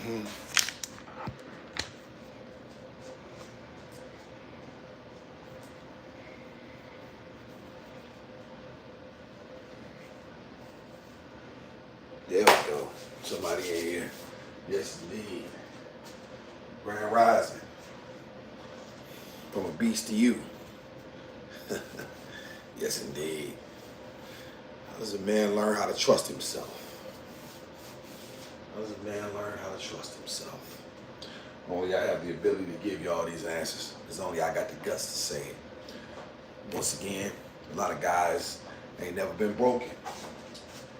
There we go. Somebody in here. Yes, indeed. Grand Rising. From a beast to you. Yes, indeed. How does a man learn how to trust himself? How does a man learn how to trust himself? Only I have the ability to give you all these answers, because only I got the guts to say it. Once again, a lot of guys ain't never been broken.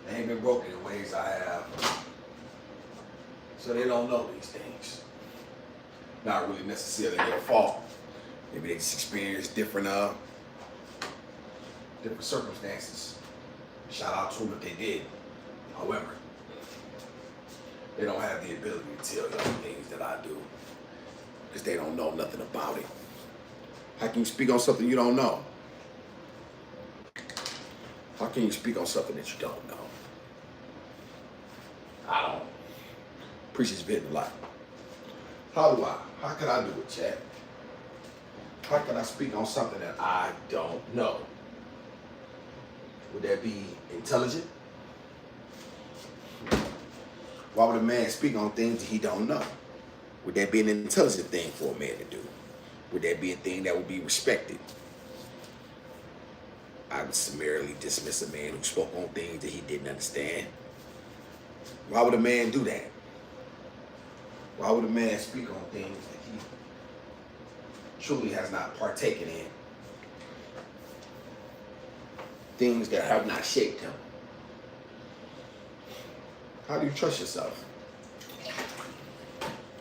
They ain't been broken in ways I have. So they don't know these things. Not really necessarily their fault. Maybe they just experienced different circumstances. Shout out to them if they did. However, they don't have the ability to tell you the things that I do, because they don't know nothing about it. How can you speak on something you don't know? How can you speak on something that you don't know? I don't. Preachers been a lot. How do I? How can I do it, Chad? How can I speak on something that I don't know? Would that be intelligent? Why would a man speak on things that he don't know? Would that be an intelligent thing for a man to do? Would that be a thing that would be respected? I would summarily dismiss a man who spoke on things that he didn't understand. Why would a man do that? Why would a man speak on things that he truly has not partaken in? Things that have not shaped him. How do you trust yourself?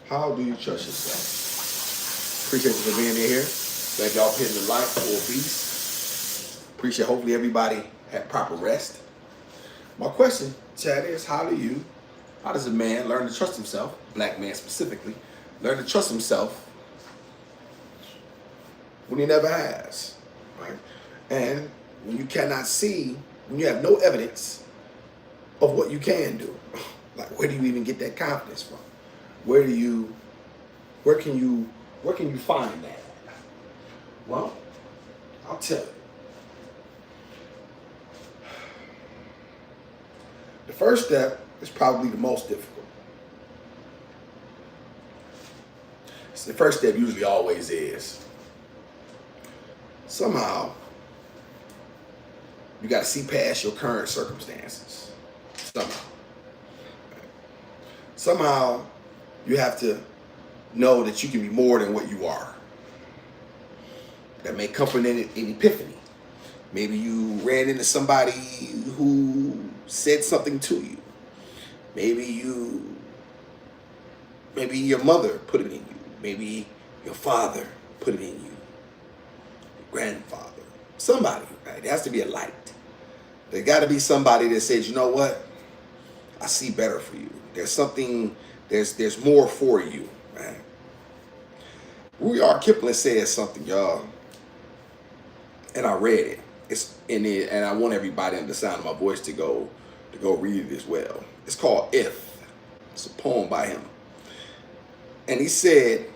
How do you trust yourself? Appreciate you for being here. Glad y'all hitting the like for a beast. Appreciate hopefully everybody had proper rest. My question, Chad, is how does a man learn to trust himself, black man specifically, learn to trust himself when he never has, right? And when you cannot see, when you have no evidence of what you can do, like where do you even get that confidence from? Where can you find that? Well, I'll tell you. The first step is probably the most difficult. It's the first step usually always is. Somehow, you got to see past your current circumstances. Somehow, you have to know that you can be more than what you are. That may come from an epiphany. Maybe you ran into somebody who said something to you. Maybe your mother put it in you. Maybe your father put it in you. Your grandfather. Somebody, right? There has to be a light. There got to be somebody that says, you know what? I see better for you. There's something, there's more for you, right? Rudyard Kipling says something, y'all, and I read it. It's in it, and I want everybody in the sound of my voice to go read it as well. It's called If. It's a poem by him. And he said,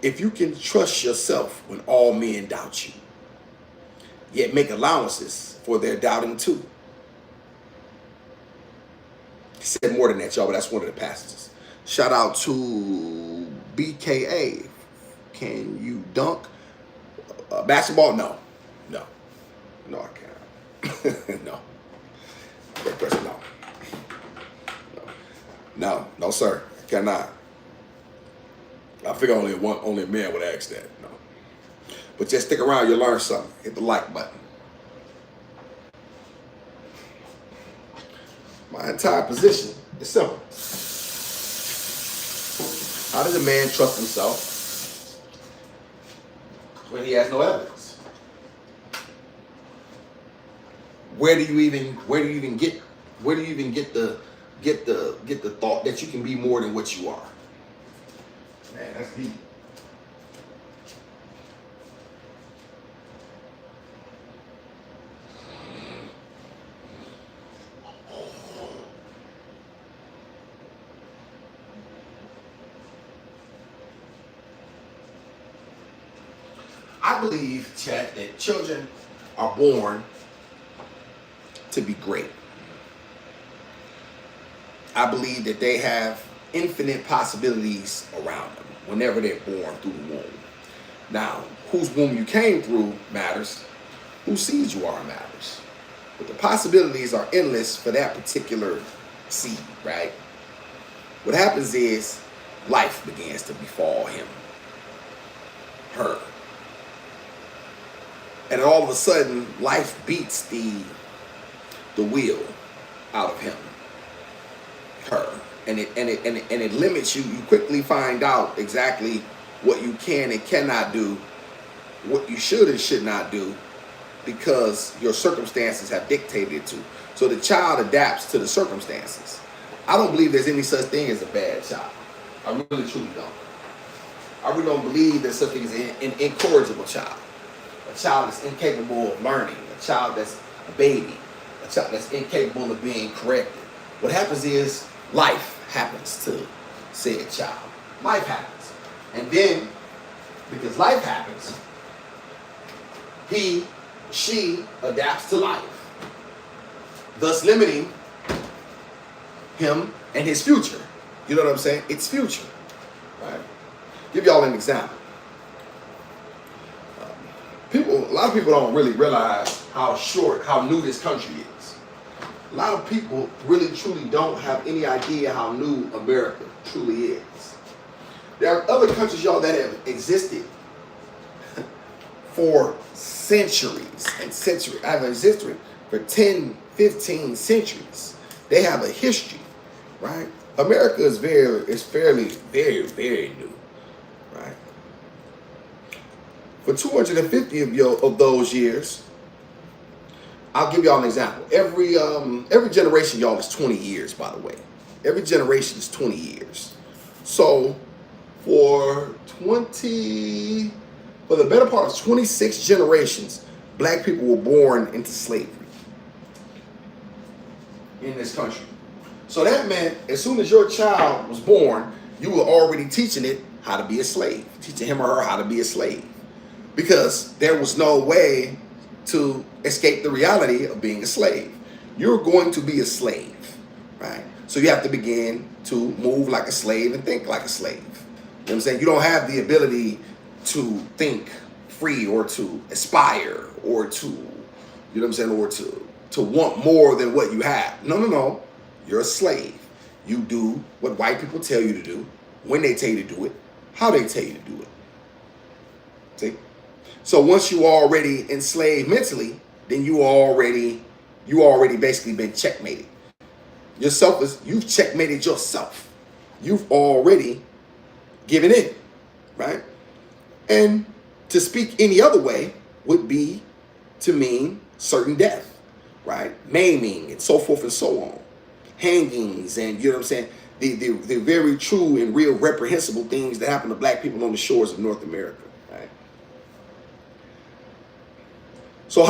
if you can trust yourself when all men doubt you, yet make allowances for their doubting too. He said more than that, y'all, but that's one of the passages. Shout out to BKA. Can you dunk basketball? No, I can't. No. Great question, no, sir, I cannot. I figure only a man would ask that. No, but just stick around, you'll learn something. Hit the like button. My entire position is simple. How does a man trust himself when he has no evidence? Where do you even get the thought that you can be more than what you are? Man, that's deep. I believe, Chad, that children are born to be great. I believe that they have infinite possibilities around them whenever they're born through the womb. Now, whose womb you came through matters. Whose seed you are matters. But the possibilities are endless for that particular seed, right? What happens is life begins to befall him, her. And all of a sudden, life beats the will out of him, her. And it limits you. You quickly find out exactly what you can and cannot do, what you should and should not do, because your circumstances have dictated it to. So the child adapts to the circumstances. I don't believe there's any such thing as a bad child. I really truly don't. I really don't believe there's such thing as an incorrigible child. A child that's incapable of learning. A child that's a baby. A child that's incapable of being corrected. What happens is life happens to said child. Life happens. And then, because life happens, she adapts to life, thus limiting him and his future. You know what I'm saying? It's future, right? Give y'all an example. A lot of people don't really realize how new this country is. A lot of people really truly don't have any idea how new America truly is. There are other countries, y'all, that have existed for centuries and centuries. I have a history for 10, 15 centuries. They have a history, right? America is fairly, very, very new, right? For 250 of those years, I'll give y'all an example. Every generation, y'all, is 20 years, by the way. Every generation is 20 years. So for the better part of 26 generations, black people were born into slavery in this country. So that meant as soon as your child was born, you were already teaching it how to be a slave, teaching him or her how to be a slave, because there was no way to escape the reality of being a slave. You're going to be a slave, right? So you have to begin to move like a slave and think like a slave. You know what I'm saying? You don't have the ability to think free or to aspire or to, you know what I'm saying, or to want more than what you have. No. You're a slave. You do what white people tell you to do, when they tell you to do it, how they tell you to do it. See? So once you already enslaved mentally, then you already basically been checkmated. You've checkmated yourself. You've already given in, right? And to speak any other way would be to mean certain death, right? Maiming and so forth and so on. Hangings and, you know what I'm saying, the very true and real reprehensible things that happen to black people on the shores of North America, right? So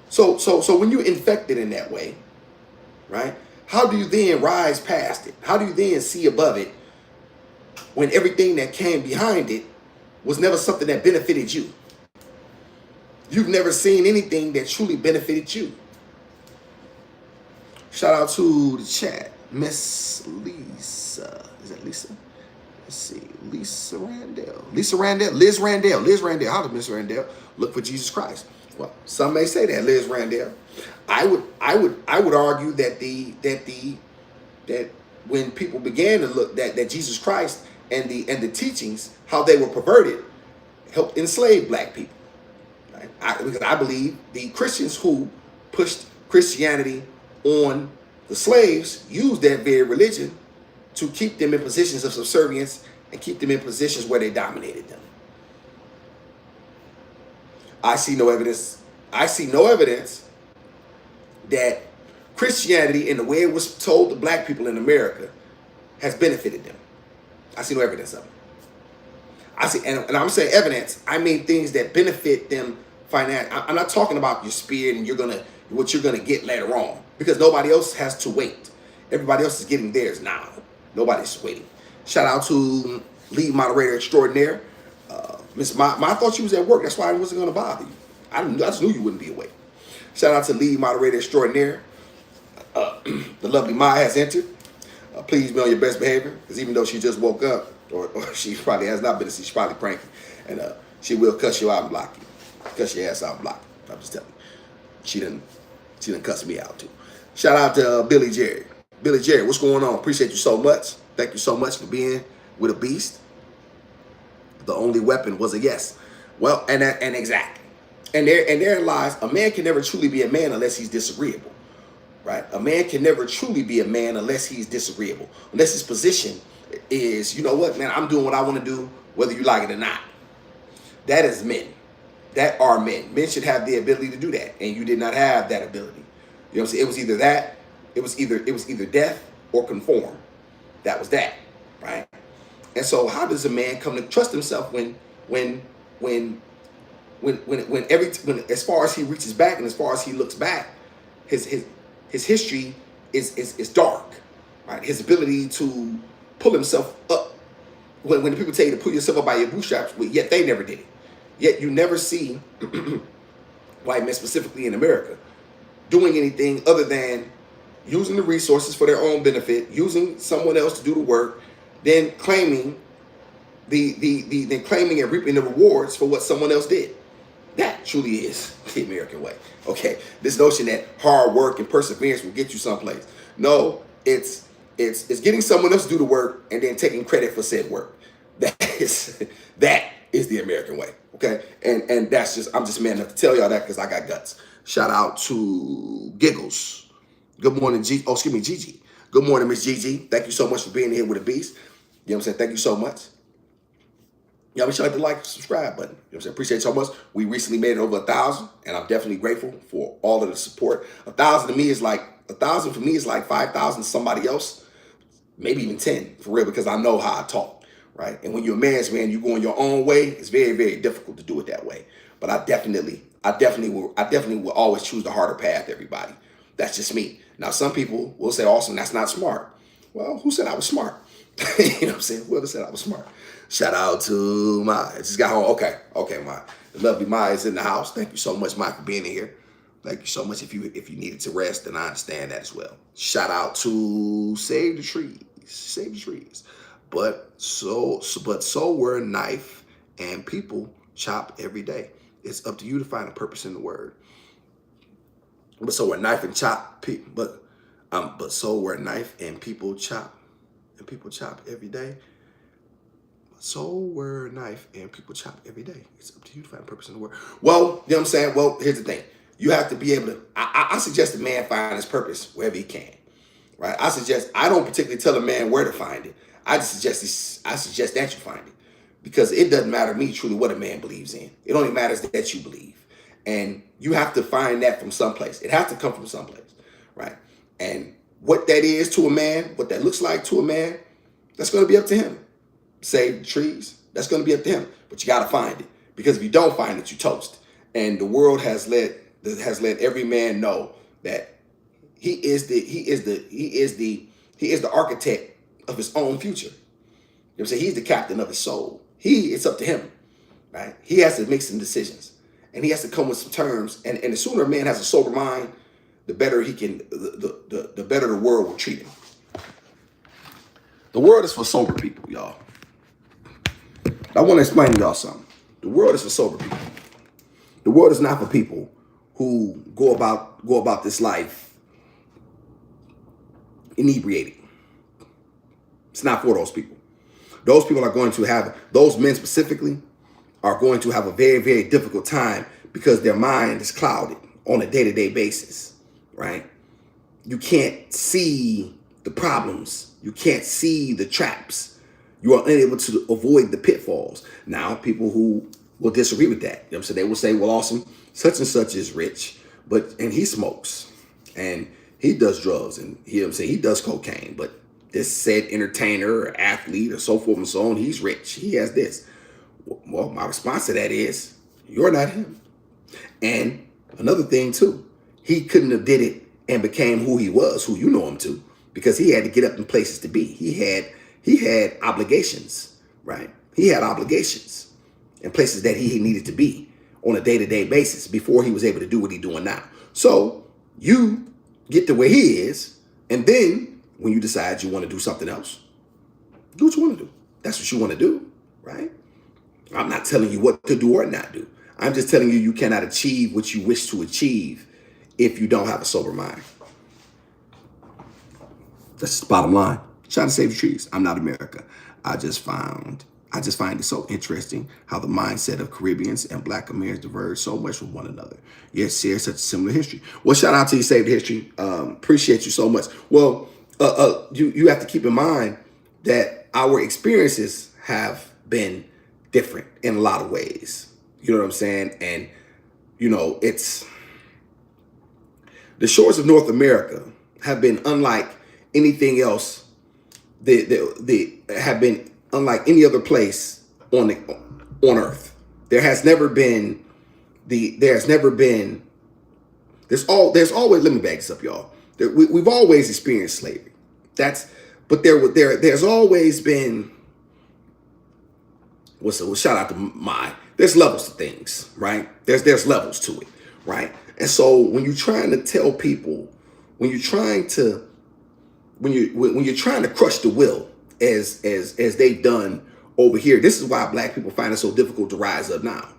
so when you're infected in that way, right? How do you then rise past it? How do you then see above it when everything that came behind it was never something that benefited you? You've never seen anything that truly benefited you. Shout out to the chat. Miss Lisa. Is that Lisa? Let's see. Lisa Randell. Liz Randell. How does Miss Randell look for Jesus Christ? Well, some may say that, Liz Randell. I would argue that when people began to look that Jesus Christ and the teachings, how they were perverted, helped enslave black people. Right? Because I believe the Christians who pushed Christianity on the slaves used that very religion to keep them in positions of subservience and keep them in positions where they dominated them. I see no evidence that Christianity and the way it was told to black people in America has benefited them. I see no evidence of it. I see, and I'm saying evidence, I mean things that benefit them financially. I'm not talking about your spirit and what you're gonna get later on, because nobody else has to wait. Everybody else is getting theirs now. Nobody's waiting. Shout out to lead moderator extraordinaire, Miss Ma, I thought you was at work. That's why I wasn't going to bother you. I just knew you wouldn't be awake. Shout out to lead moderator extraordinaire. The lovely Maya has entered. Please be on your best behavior, because even though she just woke up, or she probably has not been asleep, she's probably cranky, and she will cuss you out and block you. Cuss your ass out and block you. I'm just telling you. She didn't cuss me out too. Shout out to Billy Jerry. Billy Jerry, what's going on? Appreciate you so much. Thank you so much for being with a beast. The only weapon was a yes. Well, and exactly. And there lies, a man can never truly be a man unless he's disagreeable. Right? A man can never truly be a man unless he's disagreeable. Unless his position is, you know what, man, I'm doing what I want to do, whether you like it or not. That is men. That are men. Men should have the ability to do that. And you did not have that ability. You know what I'm saying? It was either that, it was either death or conform. That was that. Right? And so how does a man come to trust himself when as far as he reaches back and as far as he looks back, his history is dark, right? His ability to pull himself up. When the people tell you to pull yourself up by your bootstraps, but yet they never did it. Yet you never see white men, specifically in America, doing anything other than using the resources for their own benefit, using someone else to do the work, then claiming claiming and reaping the rewards for what someone else did. That truly is the American way. Okay, this notion that hard work and perseverance will get you someplace. No, it's getting someone else to do the work and then taking credit for said work. That is the American way. Okay, and that's just, I'm just man enough to tell y'all that because I got guts. Shout out to Giggles. Good morning, Gigi. Good morning, Miss Gigi. Thank you so much for being here with a beast. You know what I'm saying? Thank you so much. Y'all be sure to like, subscribe button. You know what I'm saying? Appreciate it so much. We recently made it over 1,000, and I'm definitely grateful for all of the support. 1,000 to me is like 1,000 for me is like 5,000 to somebody else, maybe even 10 for real, because I know how I talk, right? And when you're a man's man, you go in your own way. It's very, very difficult to do it that way. But I definitely will always choose the harder path. Everybody, that's just me. Now, some people will say, "Awesome, that's not smart." Well, who said I was smart? You know what I'm saying? Whoever said I was smart. Shout out to Maya. Just got home. Okay, Maya. The lovely Maya is in the house. Thank you so much, Maya, for being in here. Thank you so much. If you needed to rest, then I understand that as well. Shout out to Save the Trees. Save the trees. But so were knife and people chop every day. It's up to you to find a purpose in the word. But so were knife and chop people. But so were knife and people chop every day. So were knife and people chop every day. It's up to you to find purpose in the word. Well, you know what I'm saying? Well, here's the thing. You have to be able to, I suggest a man find his purpose wherever he can, right? I don't particularly tell a man where to find it. I suggest that you find it, because it doesn't matter to me truly what a man believes in. It only matters that you believe. And you have to find that from someplace. It has to come from someplace, right? And what that is to a man, what that looks like to a man, that's going to be up to him. Save the trees, that's going to be up to him. But you got to find it, because if you don't find it, you toast. And the world has let every man know that he is the architect of his own future. You know what I'm saying? He's the captain of his soul. It's up to him, right? He has to make some decisions, and he has to come with some terms. And the sooner a man has a sober mind, the better he can, the better the world will treat him. The world is for sober people, y'all. I want to explain to y'all something. The world is for sober people. The world is not for people who go about this life inebriated. It's not for those people. Those people are going to have, those men specifically, are going to have a very, very difficult time because their mind is clouded on a day-to-day basis, right? You can't see the problems. You can't see the traps. You are unable to avoid the pitfalls. Now, people who will disagree with that, you know what I'm saying? They will say, well, awesome, such and such is rich, and he smokes and he does drugs, and you know what I'm saying, he does cocaine, but this said entertainer or athlete or so forth and so on, he's rich, he has this. Well, my response to that is, you're not him. And another thing too, he couldn't have did it and became who he was, who you know him to, because he had to get up in places to be. He had obligations, right? He had obligations. and places that he needed to be on a day-to-day basis before he was able to do what he's doing now. So you get to where he is, and then when you decide you want to do something else, do what you want to do. That's what you want to do, right? I'm not telling you what to do or not do. I'm just telling you cannot achieve what you wish to achieve if you don't have a sober mind. That's the bottom line. Trying to save the trees. I'm not America. I just find it so interesting how the mindset of Caribbeans and Black Americans diverge so much from one another, yet share such a similar history. Well, shout out to you, Save the History. Appreciate you so much. Well, you have to keep in mind that our experiences have been different in a lot of ways. You know what I'm saying? And, it's the shores of North America have been unlike anything else. They have been unlike any other place on Earth. There's always, let me back this up, y'all. We've always experienced slavery. There's always been, shout out to there's levels to things, right? There's levels to it, right? And so when you're trying to tell people, when you're trying to crush the will as they've done over here, this is why Black people find it so difficult to rise up now,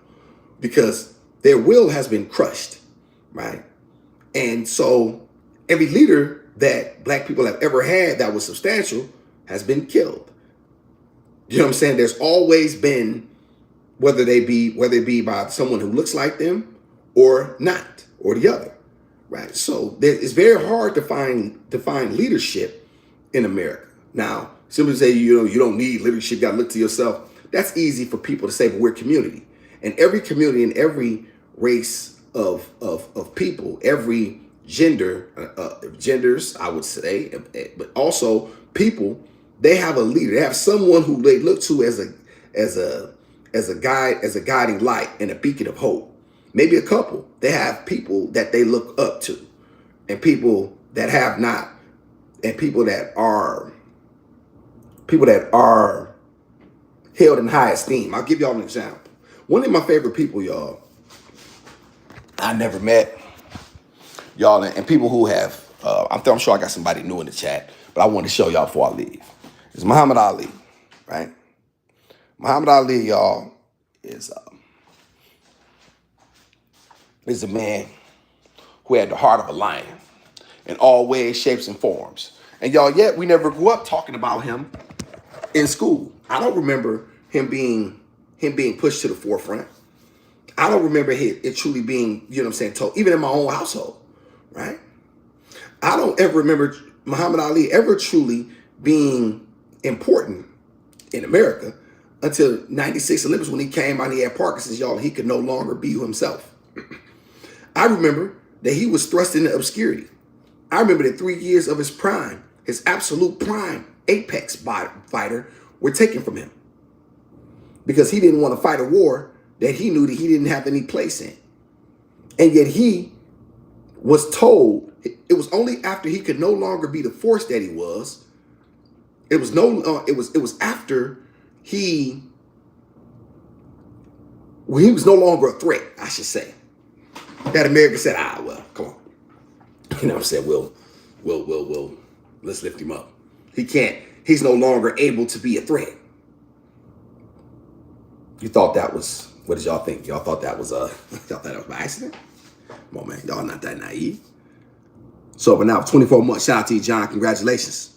because their will has been crushed, right? And so every leader that Black people have ever had that was substantial has been killed. You know what I'm saying? There's always been, whether it be by someone who looks like them or not, or the other, right? So it's very hard to find leadership in America. Now, simply say, you don't need leadership, you got to look to yourself. That's easy for people to say, but we're community. And every community and every race of people, every genders, I would say, but also people, they have a leader. They have someone who they look to as a guiding light and a beacon of hope. Maybe a couple. They have people that they look up to, and people that have not, and people that are held in high esteem. I'll give y'all an example. One of my favorite people, y'all, I never met, y'all, and people who have, I'm sure I got somebody new in the chat, but I wanted to show y'all before I leave. It's Muhammad Ali, right? Muhammad Ali, y'all, is a man who had the heart of a lion in all ways, shapes, and forms. And y'all, yet we never grew up talking about him in school. I don't remember him being pushed to the forefront. I don't remember it truly being, told, even in my own household, right? I don't ever remember Muhammad Ali ever truly being important in America until 96 Olympics, when he came out and he had Parkinson's, y'all, he could no longer be himself. I remember that he was thrust into obscurity. I remember that 3 years of his prime, his absolute prime, apex fighter, were taken from him because he didn't want to fight a war that he knew that he didn't have any place in. And yet he was told, it was only after he could no longer be the force that he was. It was after he was no longer a threat, I should say, that America said, well, come on. You know what I'm saying? We'll let's lift him up. He's no longer able to be a threat. You thought that was, what did y'all think? Y'all thought that was y'all thought that was by accident? Come on, man, y'all not that naive. So, but now 24 months, shout out to you, John, congratulations.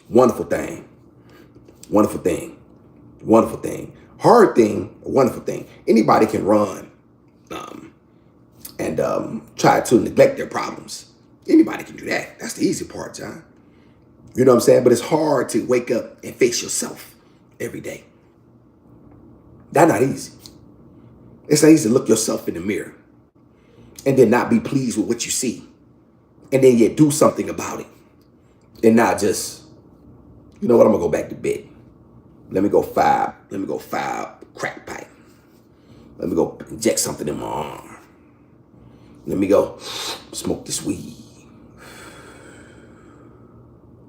Wonderful thing. Wonderful thing. Wonderful thing. Hard thing, wonderful thing. Anybody can run and try to neglect their problems. Anybody can do that. That's the easy part, John. You know what I'm saying? But it's hard to wake up and face yourself every day. That's not easy. It's not easy to look yourself in the mirror and then not be pleased with what you see, and then yet do something about it, and not just, you know what, I'm gonna go back to bed. Let me go file crack pipe. Let me go inject something in my arm. Let me go smoke this weed.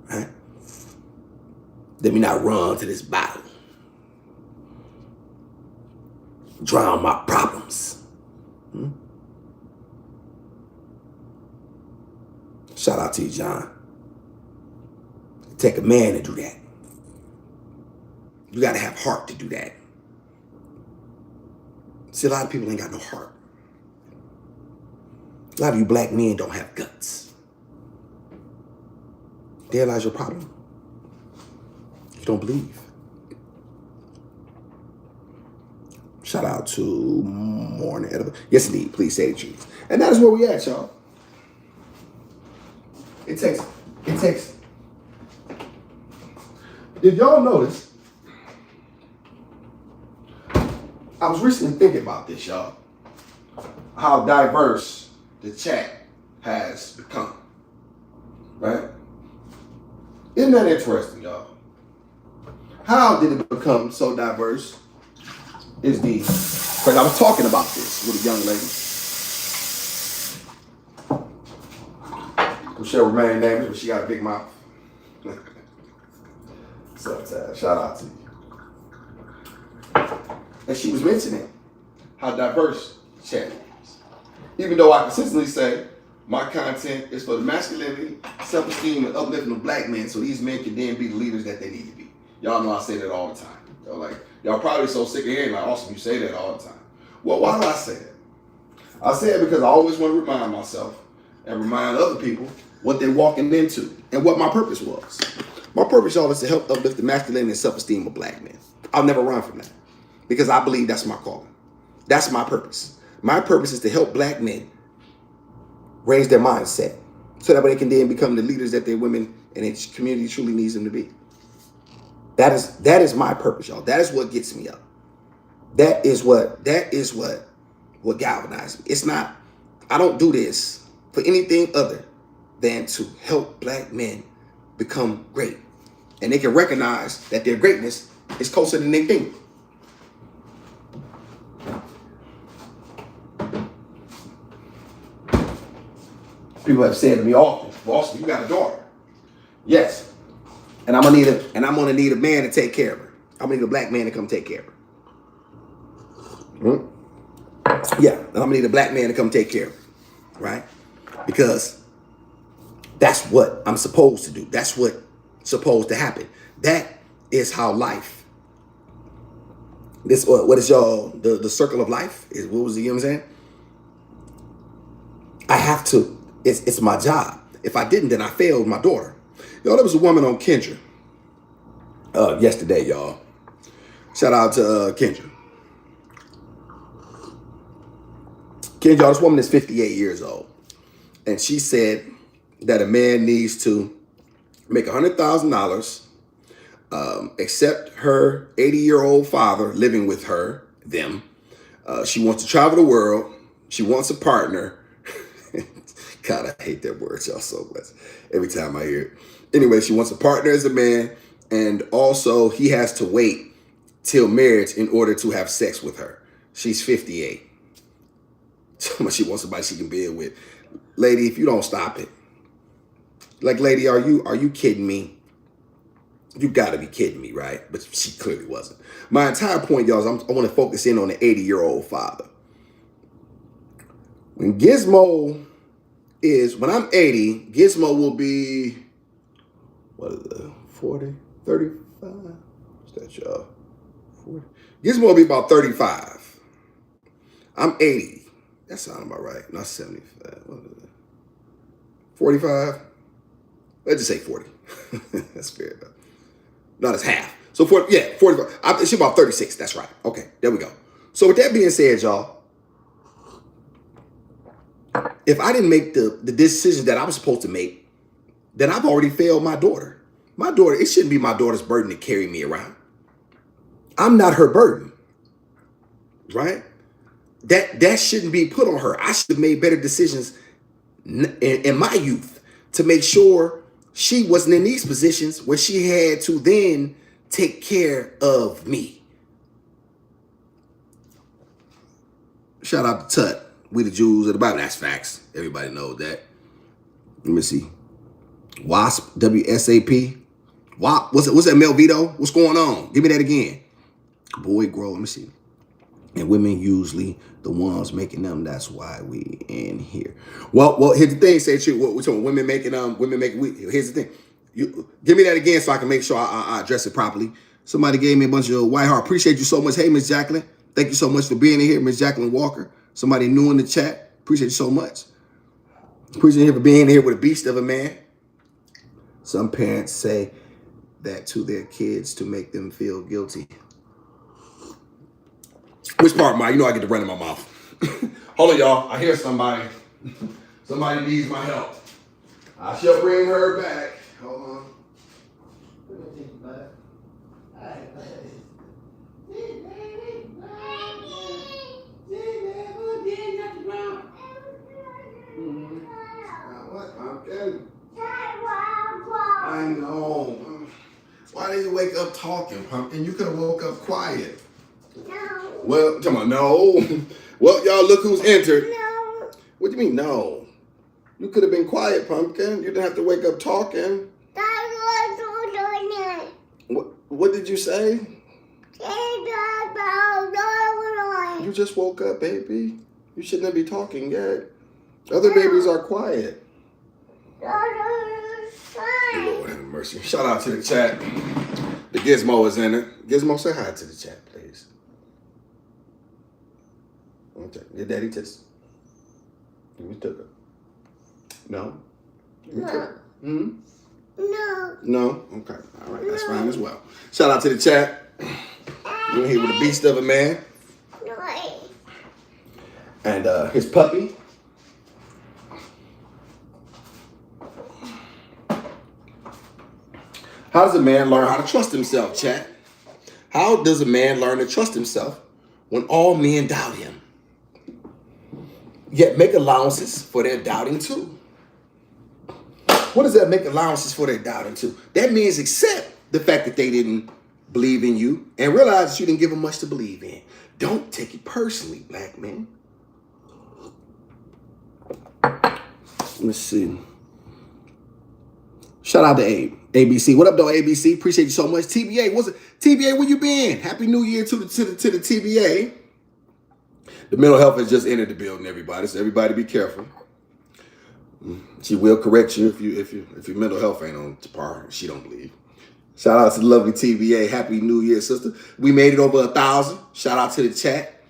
Right? Let me not run to this bottle. drown my problems. Shout out to you, John. It take a man to do that. You got to have heart to do that. See, a lot of people ain't got no heart. A lot of you black men don't have guts. There lies your problem. You don't believe. Shout out to Morning Edible. Yes, indeed. Please say the truth. And that is where we at, y'all. It takes. Did y'all notice? I was recently thinking about this, y'all. How diverse the chat has become. Right? Isn't that interesting, y'all? How did it become so diverse? Because I was talking about this with a young lady. Who shall remain nameless, but she got a big mouth. So, shout out to you. And she was mentioning how diverse the chat is. Even though I consistently say my content is for the masculinity, self-esteem, and uplifting of black men so these men can then be the leaders that they need to be. Y'all know I say that all the time. Y'all probably so sick of hearing like, Austin, you say that all the time. Well, why do I say that? I say it because I always want to remind myself and remind other people what they're walking into and what my purpose was. My purpose, y'all, is to help uplift the masculinity and self-esteem of black men. I'll never run from that because I believe that's my calling. That's my purpose. My purpose is to help black men raise their mindset so that way they can then become the leaders that their women and their community truly needs them to be. That is my purpose, y'all. That is what gets me up. That is what galvanizes me. It's not, I don't do this for anything other than to help black men become great. And they can recognize that their greatness is closer than they think. People have said to me often, Austin, you got a daughter. Yes. And I'm gonna need a man to take care of her. I'm gonna need a black man to come take care of her. Yeah, and I'm gonna need a black man to come take care of her, right? Because that's what I'm supposed to do. That's what's supposed to happen. That is how life. What is y'all the circle of life? Is what was the, you know what I'm saying? I have to. It's my job. If I didn't, then I failed my daughter. Yo, there was a woman on Kendra yesterday, y'all. Shout out to Kendra. Kendra, this woman is 58 years old. And she said that a man needs to make $100,000, accept her 80-year-old father living with her, them. She wants to travel the world. She wants a partner. God, I hate that word, y'all, so much. Every time I hear it. Anyway, she wants a partner as a man, and also he has to wait till marriage in order to have sex with her. She's 58. So much she wants somebody she can build with. Lady, if you don't stop it. Like, lady, are you kidding me? You gotta be kidding me, right? But she clearly wasn't. My entire point, y'all, is I want to focus in on the 80-year-old father. When I'm 80, Gizmo will be, what is it, 40, 35? What's that, y'all? 40. Gizmo will be about 35. I'm 80. That sounds about right. Not 75. What is it? 45? Let's just say 40. That's fair. Not as half. So 45. She's about 36. That's right. Okay, there we go. So with that being said, y'all, if I didn't make the decisions that I was supposed to make, then I've already failed my daughter. My daughter, it shouldn't be my daughter's burden to carry me around. I'm not her burden, right? That shouldn't be put on her. I should have made better decisions in my youth to make sure she wasn't in these positions where she had to then take care of me. Shout out to Tut. We the Jews of the Bible. That's facts. Everybody knows that. Let me see. WASP, WSAP. WAP. What's that, Melvito? What's going on? Give me that again. Boy, grow. Let me see. And women usually the ones making them. That's why we in here. Well, here's the thing. Say true. What we're talking women making women make. Here's the thing. You give me that again so I can make sure I address it properly. Somebody gave me a bunch of white heart. Appreciate you so much. Hey, Miss Jacqueline. Thank you so much for being in here, Miss Jacqueline Walker. Somebody new in the chat. Appreciate you so much. Appreciate you for being here with a beast of a man. Some parents say that to their kids to make them feel guilty. Which part, Mike? You know I get to run in my mouth. Hold on, y'all. I hear somebody. Somebody needs my help. I shall bring her back. Hold on. What, Pumpkin? I know. Why did you wake up talking, Pumpkin? You could have woke up quiet. No. Well, come on, no. Well, y'all, look who's entered. No. What do you mean, no? You could have been quiet, Pumpkin. You didn't have to wake up talking. What did you say? You just woke up, baby. You shouldn't be talking yet. Other babies are quiet. Lord have mercy. Shout out to the chat. The Gizmo is in it. Gizmo, say hi to the chat, please. Okay. Your daddy just. You took it. No? You took it. Hmm? No. No? Okay. All right. That's fine as well. Shout out to the chat. You're here with a beast of a man. No. And his puppy. How does a man learn how to trust himself, chat? How does a man learn to trust himself when all men doubt him? Yet make allowances for their doubting too. What does that make allowances for their doubting too? That means accept the fact that they didn't believe in you and realize that you didn't give them much to believe in. Don't take it personally, black men. Let's see. Shout out to Abe. ABC. What up, though, ABC? Appreciate you so much. TBA, what's it? TBA, where you been? Happy New Year to the TBA. The mental health has just entered the building, everybody. So everybody be careful. She will correct you if your mental health ain't on par. She don't believe. Shout out to the lovely TBA. Happy New Year, sister. We made it over 1,000. Shout out to the chat.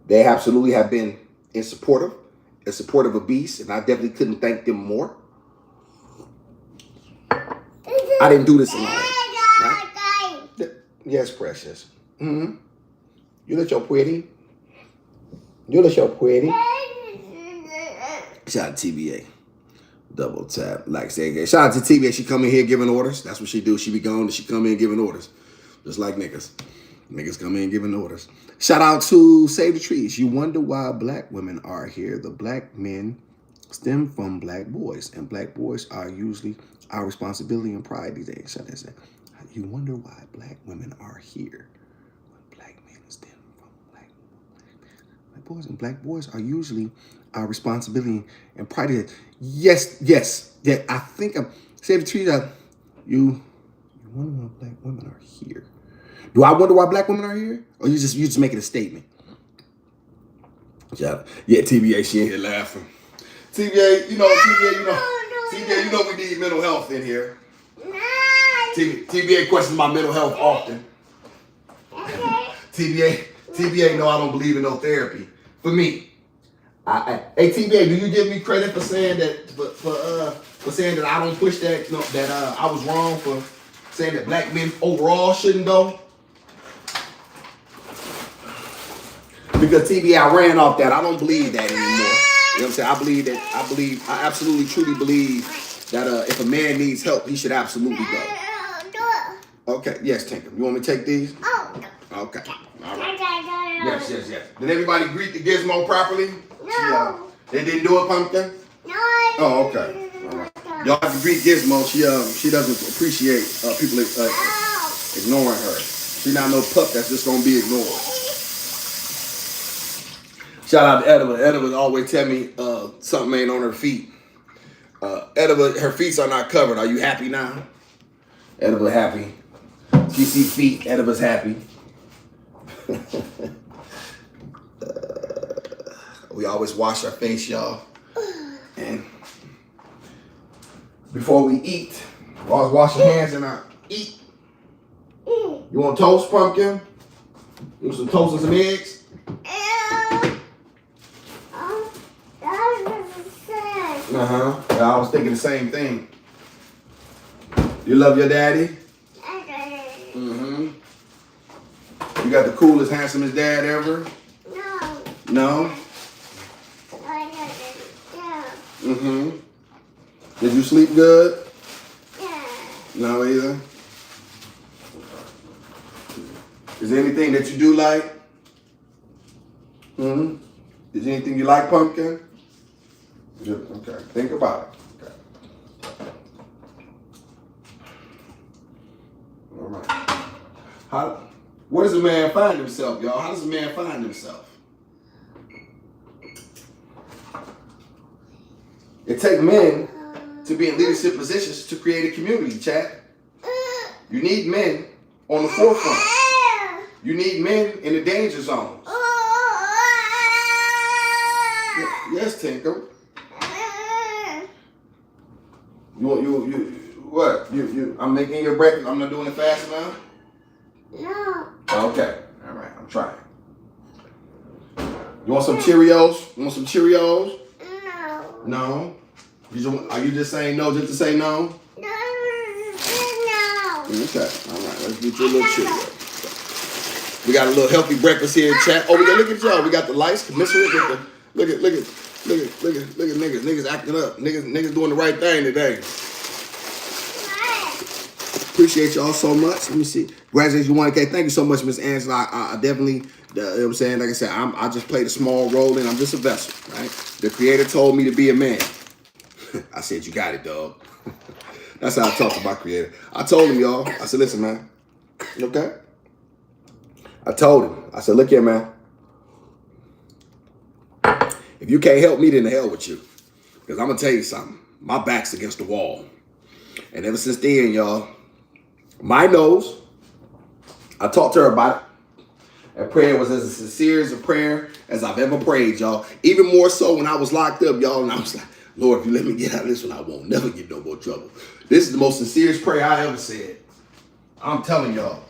They absolutely have been in support of Beast, and I definitely couldn't thank them more. I didn't do this alone. Right? Yes, precious. Mm-hmm. You look so pretty. You look so pretty. Shout out to TBA. Double tap. Like say again. Shout out to TBA. She come in here giving orders. That's what she do. She be gone and she come in giving orders. Just like niggas. Niggas come in giving orders. Shout out to Save the Trees. You wonder why black women are here. The black men stem from black boys. And black boys are usually our responsibility and pride these days. Shout out to you wonder why black women are here. When black men stem from black boys. And black boys are usually our responsibility and pride. Yes. Yeah, I think I'm Save the Trees. You wonder why black women are here. Do I wonder why black women are here? Or you just making a statement? Yeah, TBA, she in here laughing. TBA, you know, we need mental health in here. TBA questions my mental health often. TBA know I don't believe in no therapy. For me. Hey TBA, do you give me credit for saying that for saying that I don't push that I was wrong for saying that black men overall shouldn't go? Because TBA, I ran off that. I don't believe that anymore. You know what I'm saying? I absolutely truly believe that if a man needs help, he should absolutely go. Okay, yes, Tinker. You want me to take these? Oh. Okay. All right. Yes. Did everybody greet the Gizmo properly? No. They didn't do it, Pumpkin? No. Oh, okay. All right. Y'all have to greet Gizmo. She doesn't appreciate people ignoring her. She's not no pup that's just gonna be ignored. Shout out to Ediva. Ediva always tell me something ain't on her feet. Ediva, her feet are not covered. Are you happy now? Ediva happy. She see feet. Ediva's happy. We always wash our face, y'all. And before we eat, we always wash your hands and eat. You want toast, pumpkin? You want some toast and some eggs? Uh-huh. Yeah, I was thinking the same thing. You love your daddy? Mm-hmm. You got the coolest, handsomest dad ever? No? Mm-hmm. Did you sleep good? No either? Is there anything that you do like? Hmm? Is there anything you like, pumpkin? Good. Okay. Think about it. Okay. All right. Where does a man find himself, y'all? How does a man find himself? It takes men to be in leadership positions to create a community, chat. You need men on the forefront. You need men in the danger zones. Yes, Tinker. What? I'm making your breakfast. I'm not doing it fast enough? No. Okay. All right. I'm trying. You want some Cheerios? You want some Cheerios? No. No? Are you just saying no just to say no? No. Okay. All right. Let's get you a little Cheerio. We got a little healthy breakfast here in chat. Oh, look at y'all. We got the lights commensurate with the look at niggas. Niggas acting up. Niggas doing the right thing today. Appreciate y'all so much. Let me see. Congratulations, 1K. Thank you so much, Miss Angela. I definitely, you know what I'm saying? Like I said, I just played a small role and I'm just a vessel, right? The creator told me to be a man. I said, you got it, dog. That's how I talk to my creator. I told him, y'all. I said, listen, man. Okay? I told him. I said, look here, man. If you can't help me, then the hell with you. Because I'm going to tell you something. My back's against the wall. And ever since then, y'all, my nose, I talked to her about it. That prayer was as sincere as a prayer as I've ever prayed, y'all. Even more so when I was locked up, y'all. And I was like, Lord, if you let me get out of this one, I won't never get no more trouble. This is the most sincerest prayer I ever said. I'm telling y'all.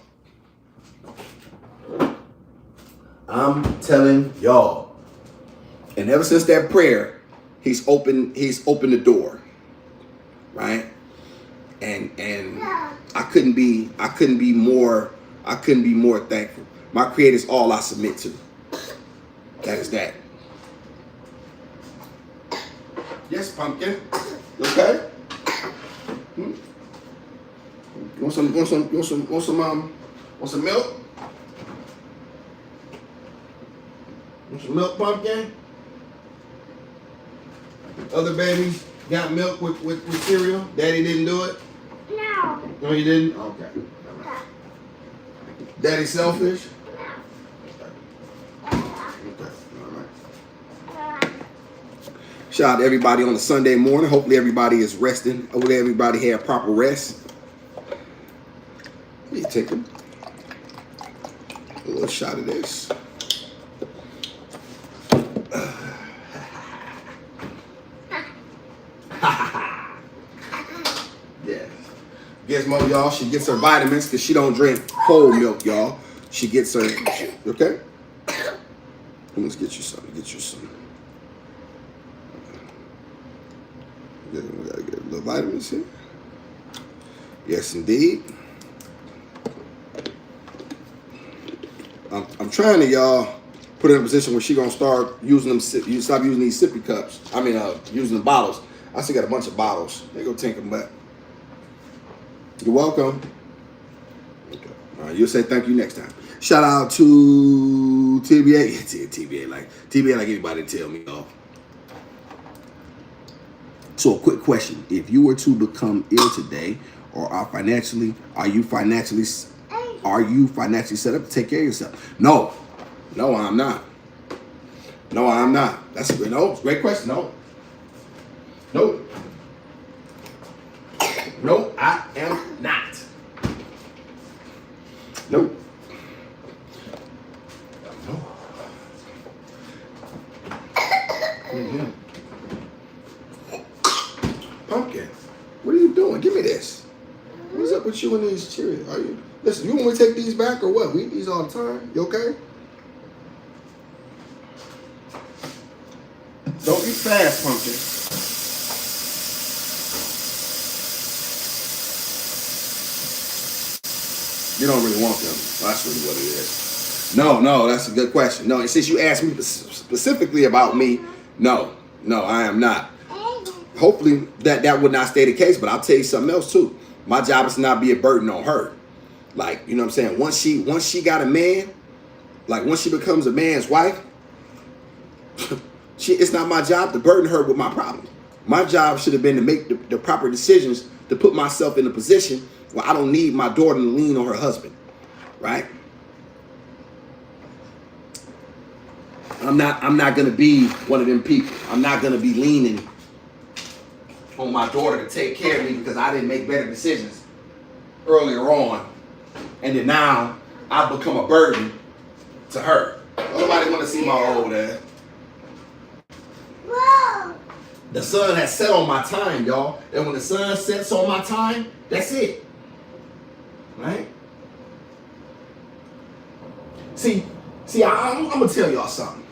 I'm telling y'all. And ever since that prayer, he's opened the door. Right? And I couldn't be more thankful. My creator is all I submit to. That is that. Yes, pumpkin. Okay. Hmm? You want some milk? Want some milk, pumpkin? Other babies got milk with cereal? Daddy didn't do it? No. No, you didn't? Okay. Daddy selfish? Okay. All right. Shout out to everybody on a Sunday morning. Hopefully everybody is resting. Hopefully everybody had proper rest. Let me take a little shot of this. Yes. Gizmo, y'all, she gets her vitamins because she don't drink whole milk, y'all. She gets her, okay? Let's get you some. We gotta get a little vitamins here. Yes, indeed. I'm trying to, y'all, put her in a position where she gonna start using them. You stop using these sippy cups. I mean, using the bottles. I still got a bunch of bottles. They go take them back. You're welcome. Okay. All right, you'll say thank you next time. Shout out to TBA. TBA like anybody tell me off. So a quick question: if you were to become ill today, or are you financially set up to take care of yourself? No, I'm not. No, I'm not. That's a great question. Nope, I am not. Nope. chewing these Cheerios? Are you? Listen, you want me to take these back or what? We eat these all the time. You okay? Don't be fast, Pumpkin. You don't really want them. That's really what it is. No, that's a good question. No, and since you asked me specifically about me, no, I am not. Hopefully that would not stay the case, but I'll tell you something else too. My job is to not be a burden on her. Like, you know what I'm saying? Once she got a man, like once she becomes a man's wife, it's not my job to burden her with my problems. My job should have been to make the proper decisions to put myself in a position where I don't need my daughter to lean on her husband, right? I'm not gonna be one of them people. I'm not gonna be leaning on my daughter to take care of me because I didn't make better decisions earlier on, and then now I've become a burden to her. Nobody want to see my old ass. Whoa. The sun has set on my time, y'all, and when the sun sets on my time, that's it, right? See, I'm gonna tell y'all something.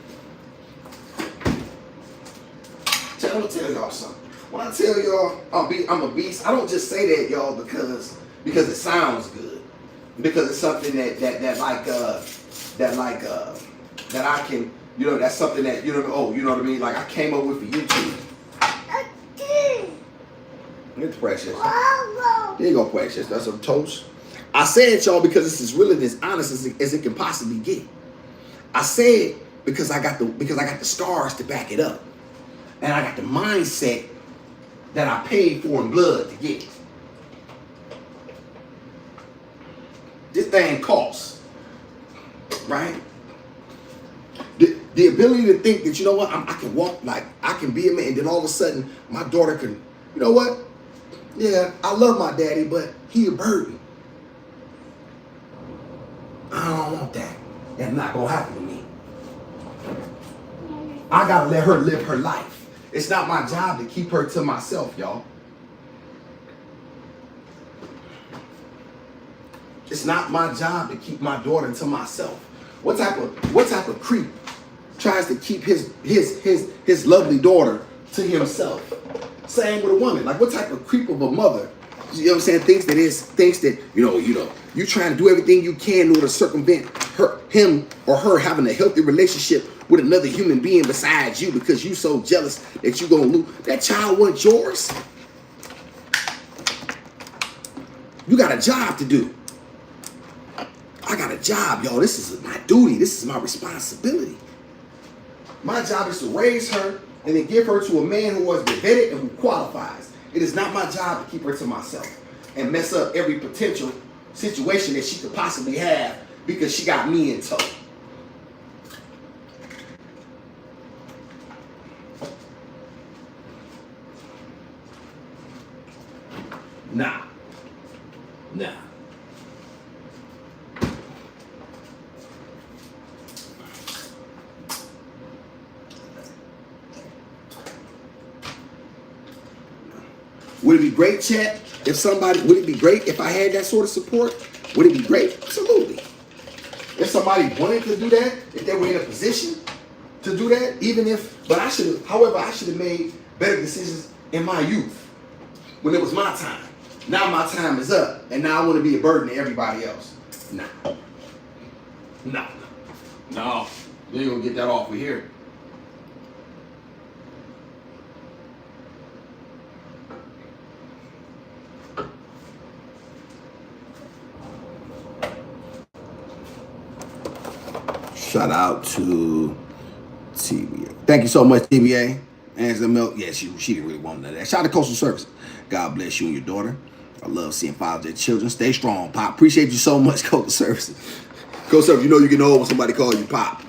I'm gonna tell y'all something. When I tell y'all I'm a beast, I don't just say that, y'all, because it sounds good. Because it's something that I can, you know, that's something that, you know, you know what I mean? Like I came up with for YouTube. It's Precious. Whoa. There you go, Precious. That's some toast. I say it, y'all, because it's as real and as honest as it can possibly get. I say it because I got the scars to back it up. And I got the mindset that I paid for in blood to get. This thing costs, right? The ability to think that, you know what, I can walk, like I can be a man, and then all of a sudden my daughter can, you know what? Yeah, I love my daddy, but he a burden. I don't want that. That's not gonna happen to me. I gotta let her live her life. It's not my job to keep her to myself, y'all. It's not my job to keep my daughter to myself. What type of creep tries to keep his lovely daughter to himself? Same with a woman. Like what type of creep of a mother, you know what I'm saying, thinks that you trying to do everything you can in order to circumvent him or her having a healthy relationship with another human being besides you because you so jealous that you gonna lose. That child wasn't yours. You got a job to do. I got a job, y'all. This is my duty. This is my responsibility. My job is to raise her and then give her to a man who has been vetted and who qualifies. It is not my job to keep her to myself and mess up every potential situation that she could possibly have because she got me in tow. Nah. Would it be great, chat, would it be great if I had that sort of support? Would it be great? Absolutely. If somebody wanted to do that, if they were in a position to do that, however, I should have made better decisions in my youth when it was my time. Now my time is up, and now I want to be a burden to everybody else. No. You ain't gonna get that off of here. Shout out to TBA. Thank you so much, TBA. Angela Milk. Yeah, she didn't really want none of that. Shout out to Coastal Service. God bless you and your daughter. I love seeing fathers their children. Stay strong, Pop. Appreciate you so much, Coastal Service. Coastal Service, you know you can know when somebody calls you Pop.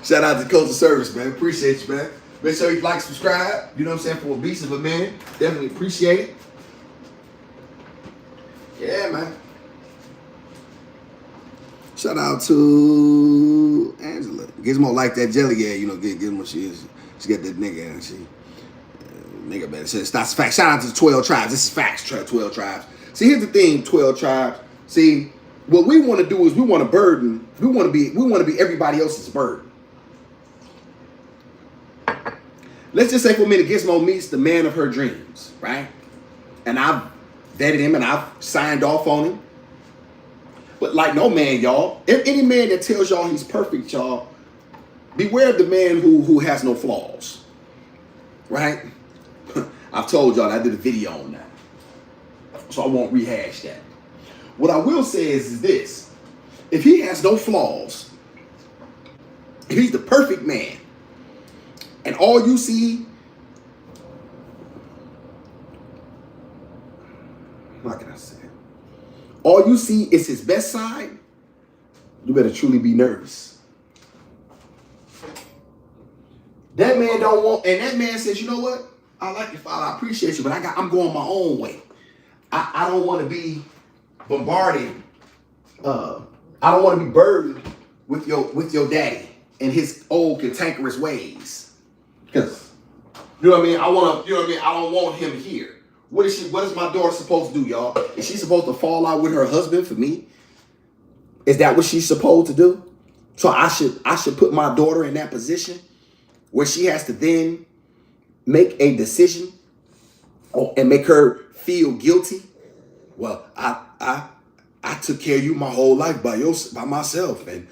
Shout out to Coastal Service, man. Appreciate you, man. Make sure you like, subscribe. You know what I'm saying? For a beast of a man. Definitely appreciate it. Yeah, man. Shout out to Angela. Gizmo like that jelly, yeah. You know, Gizmo, she got that nigga and she nigga better. That's facts. Shout out to the 12 tribes. This is facts, 12 tribes. See, here's the thing, 12 tribes. See, what we want to do is we want to burden. We want to be everybody else's burden. Let's just say for a minute, Gizmo meets the man of her dreams, right? And I've vetted him and I've signed off on him. But like no man, y'all, any man that tells y'all he's perfect, y'all, beware of the man who has no flaws, right? I've told y'all I did a video on that, so I won't rehash that. What I will say is this: if he has no flaws, if he's the perfect man, and all you see, how can I say it? All you see is his best side, you better truly be nervous. That man don't want, and that man says, you know what? I like you, Father, I appreciate you, but I'm going my own way. I don't want to be bombarded. I don't want to be burdened with your daddy and his old cantankerous ways. Because, you know what I mean? I don't want him here. What is my daughter supposed to do, y'all? Is she supposed to fall out with her husband for me? Is that what she's supposed to do? So I should put my daughter in that position where she has to then make a decision and make her feel guilty. Well, I took care of you my whole life by myself, and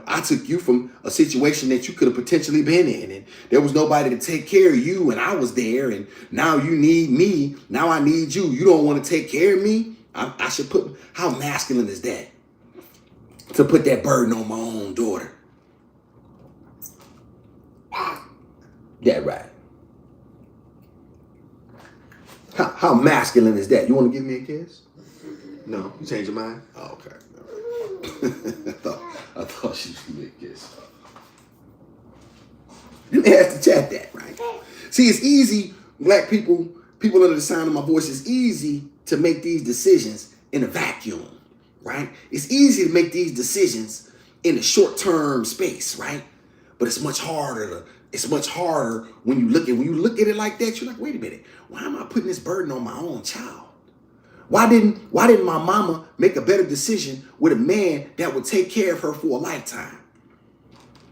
I took you from a situation that you could have potentially been in, and there was nobody to take care of you, and I was there, and now you need me. Now I need you. You don't want to take care of me. I should put. How masculine is that? To put that burden on my own daughter. That right. How masculine is that? You want to give me a kiss? No, you change your mind? Oh, okay. I thought she was gonna be a kiss. You have to chat that, right? See, it's easy, black people under the sound of my voice, it's easy to make these decisions in a vacuum, right? It's easy to make these decisions in a short-term space, right? But it's much harder when you look at it like that. You're like, wait a minute, why am I putting this burden on my own child? Why didn't my mama make a better decision with a man that would take care of her for a lifetime,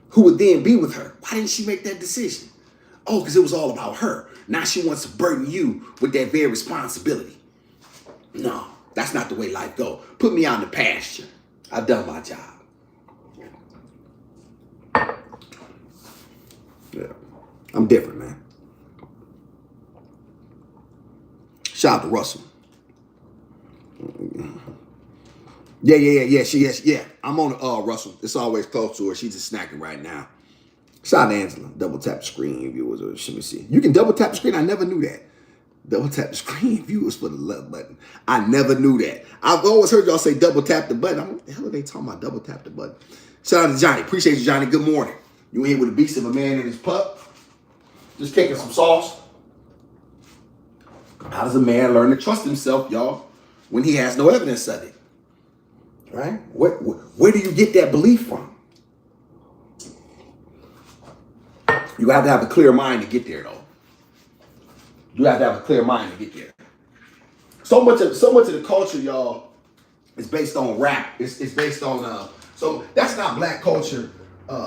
who would then be with her? Why didn't she make that decision? Oh, because it was all about her. Now she wants to burden you with that very responsibility. No, that's not the way life goes. Put me out in the pasture. I've done my job. Yeah, I'm different, man. Shout out to Russell. Yeah. I'm on Russell. It's always close to her. She's just snacking right now. Shout out to Angela. Double tap the screen viewers. Let me see. You can double tap the screen. I never knew that. Double tap the screen viewers for the love button. I never knew that. I've always heard y'all say double tap the button. What the hell are they talking about? Double tap the button. Shout out to Johnny. Appreciate you, Johnny. Good morning. You in here with a beast of a man and his pup. Just kicking some sauce. How does a man learn to trust himself, y'all, when he has no evidence of it? Right? Where do you get that belief from? You have to have a clear mind to get there, though. You have to have a clear mind to get there. So much of the culture, y'all, is based on rap. It's based on so that's not black culture.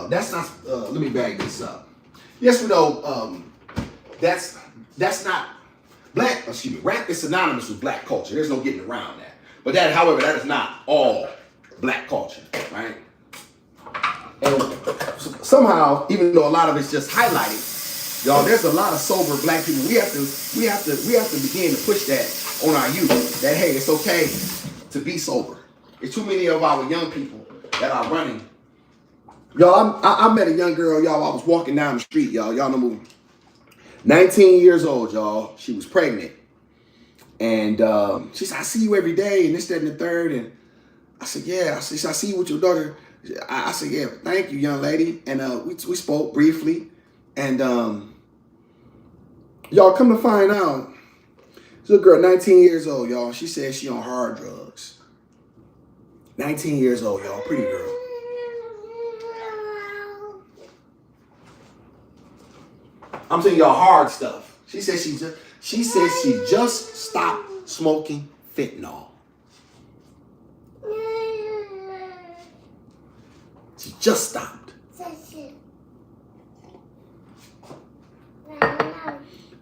That's not. Let me bag this up. Yes, we know. That's not black. Excuse me. Rap is synonymous with black culture. There's no getting around that. But however, that is not all black culture, right? And somehow, even though a lot of it's just highlighted, y'all, there's a lot of sober black people. We have to begin to push that on our youth. That hey, it's okay to be sober. There's too many of our young people that are running. Y'all, I met a young girl, y'all. I was walking down the street, y'all. Y'all know movie. 19 years old, y'all. She was pregnant. And she said, I see you every day, and this, that, and the third. And I said, yeah. I said, I see you with your daughter. I said, yeah, thank you, young lady. And we spoke briefly. And y'all, come to find out, this little girl, 19 years old, y'all. She said she on hard drugs. 19 years old, y'all. Pretty girl. I'm saying y'all hard stuff. She said she just stopped smoking fentanyl. She just stopped.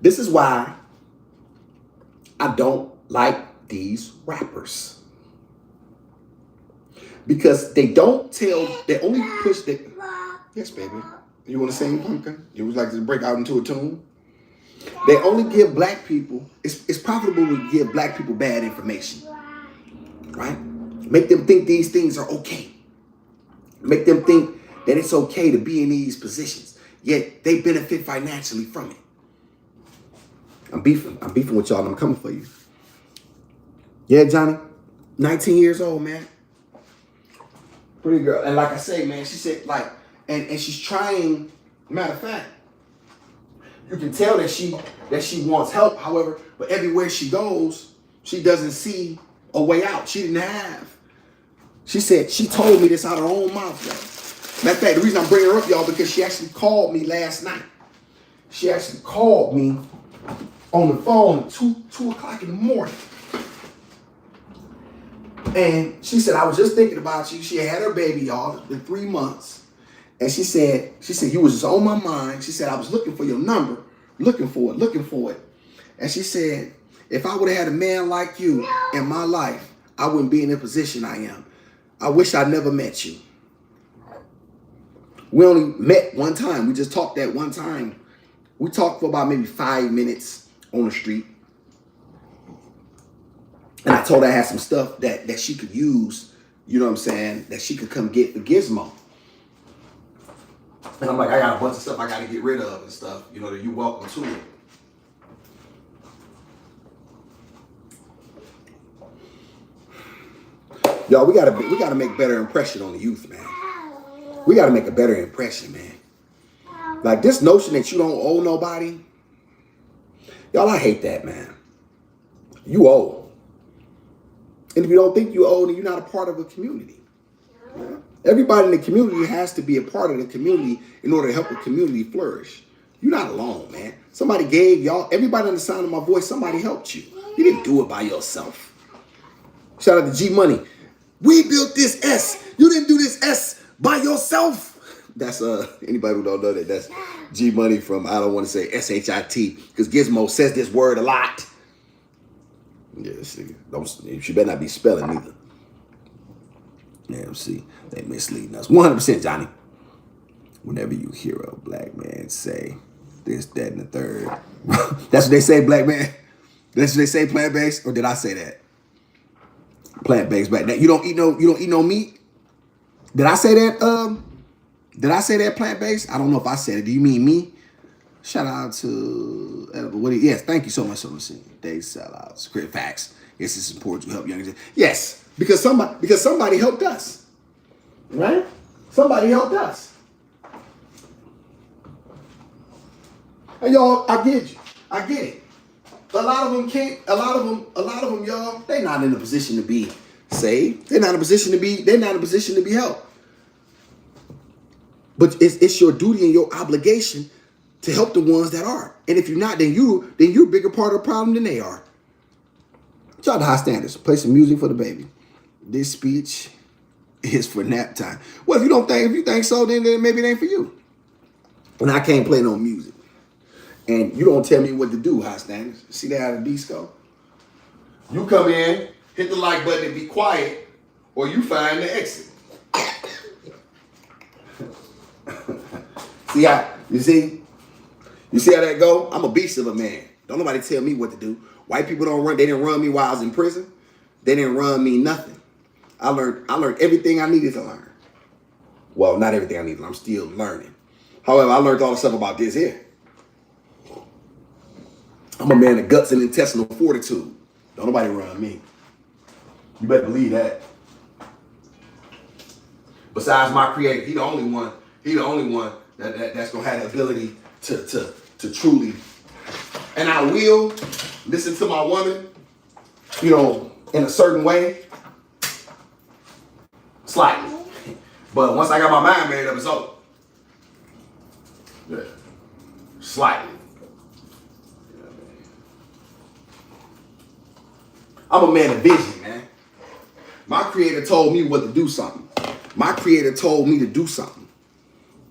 This is why I don't like these rappers. Because they don't tell, they only push the... Yes, baby. You want to sing, Pumpkin? You would like to break out into a tune? They only give black people, it's profitable to give black people bad information. Right? Make them think these things are okay. Make them think that it's okay to be in these positions. Yet they benefit financially from it. I'm beefing with y'all and I'm coming for you. Yeah, Johnny, 19 years old, man. Pretty girl. And like I say, man, she said like, and she's trying, matter of fact, you can tell that she wants help. However, but everywhere she goes, she doesn't see a way out. She didn't have. She said, she told me this out of her own mouth, y'all. Matter of fact, the reason I'm bringing her up, y'all, because she actually called me last night. She actually called me on the phone at 2 o'clock in the morning. And she said, I was just thinking about you. She had her baby, y'all, in 3 months. And she said, you was just on my mind. She said, I was looking for your number, looking for it. And she said, if I would have had a man like you in my life, I wouldn't be in the position I am. I wish I never met you. We only met one time. We just talked that one time. We talked for about maybe 5 minutes on the street. And I told her I had some stuff that she could use, you know what I'm saying, that she could come get for Gizmo. And I'm like, I got a bunch of stuff I got to get rid of and stuff, you know, that you're welcome to it. Y'all, we gotta make better impression on the youth, man. We gotta make a better impression, man. Like this notion that you don't owe nobody. Y'all, I hate that, man. You owe. And if you don't think you owe, then you're not a part of a community. Yeah? Everybody in the community has to be a part of the community in order to help the community flourish. You're not alone, man. Somebody gave y'all, everybody on the sound of my voice, somebody helped you. You didn't do it by yourself. Shout out to G Money. We built this S. You didn't do this S by yourself. That's anybody who don't know that, that's G Money from, I don't want to say SHIT, because Gizmo says this word a lot. Yeah, see, she better not be spelling either. Yeah, see, they misleading us. 100%, Johnny. Whenever you hear a black man say this, that, and the third, that's what they say, black man. That's what they say, plant-based, or did I say that? Plant-based, black. Now, you don't eat no meat. Did I say that? Did I say that plant-based? I don't know if I said it. Do you mean me? Shout out to yes, thank you so much for listening. They sell out. Script facts. Yes, it's important to help young. Yes, because somebody helped us. Right? Somebody helped us. And y'all, I get you. I get it. A lot of them can't, a lot of them, y'all, they're not in a position to be saved. They're not in a position to be helped. But it's your duty and your obligation to help the ones that are. And if you're not, then you're a bigger part of the problem than they are. Shout out to High Standards. Play some music for the baby. This speech is for nap time. Well, if you think so, then maybe it ain't for you. And I can't play no music. And you don't tell me what to do, High Standards. See that how the beats go? You come in, hit the like button and be quiet, or you find the exit. See how, you see how that go? I'm a beast of a man. Don't nobody tell me what to do. White people don't run. They didn't run me while I was in prison. They didn't run me nothing. I learned everything I needed to learn. Well, not everything I needed. I'm still learning. However, I learned all the stuff about this here. I'm a man of guts and intestinal fortitude. Don't nobody run me. You better believe that. Besides my creator, he the only one that's gonna have the ability to truly. And I will listen to my woman, you know, in a certain way. Slightly. But once I got my mind made up, it's over. Yeah. Slightly. I'm a man of vision, man. My creator told me what to do something. My creator told me to do something.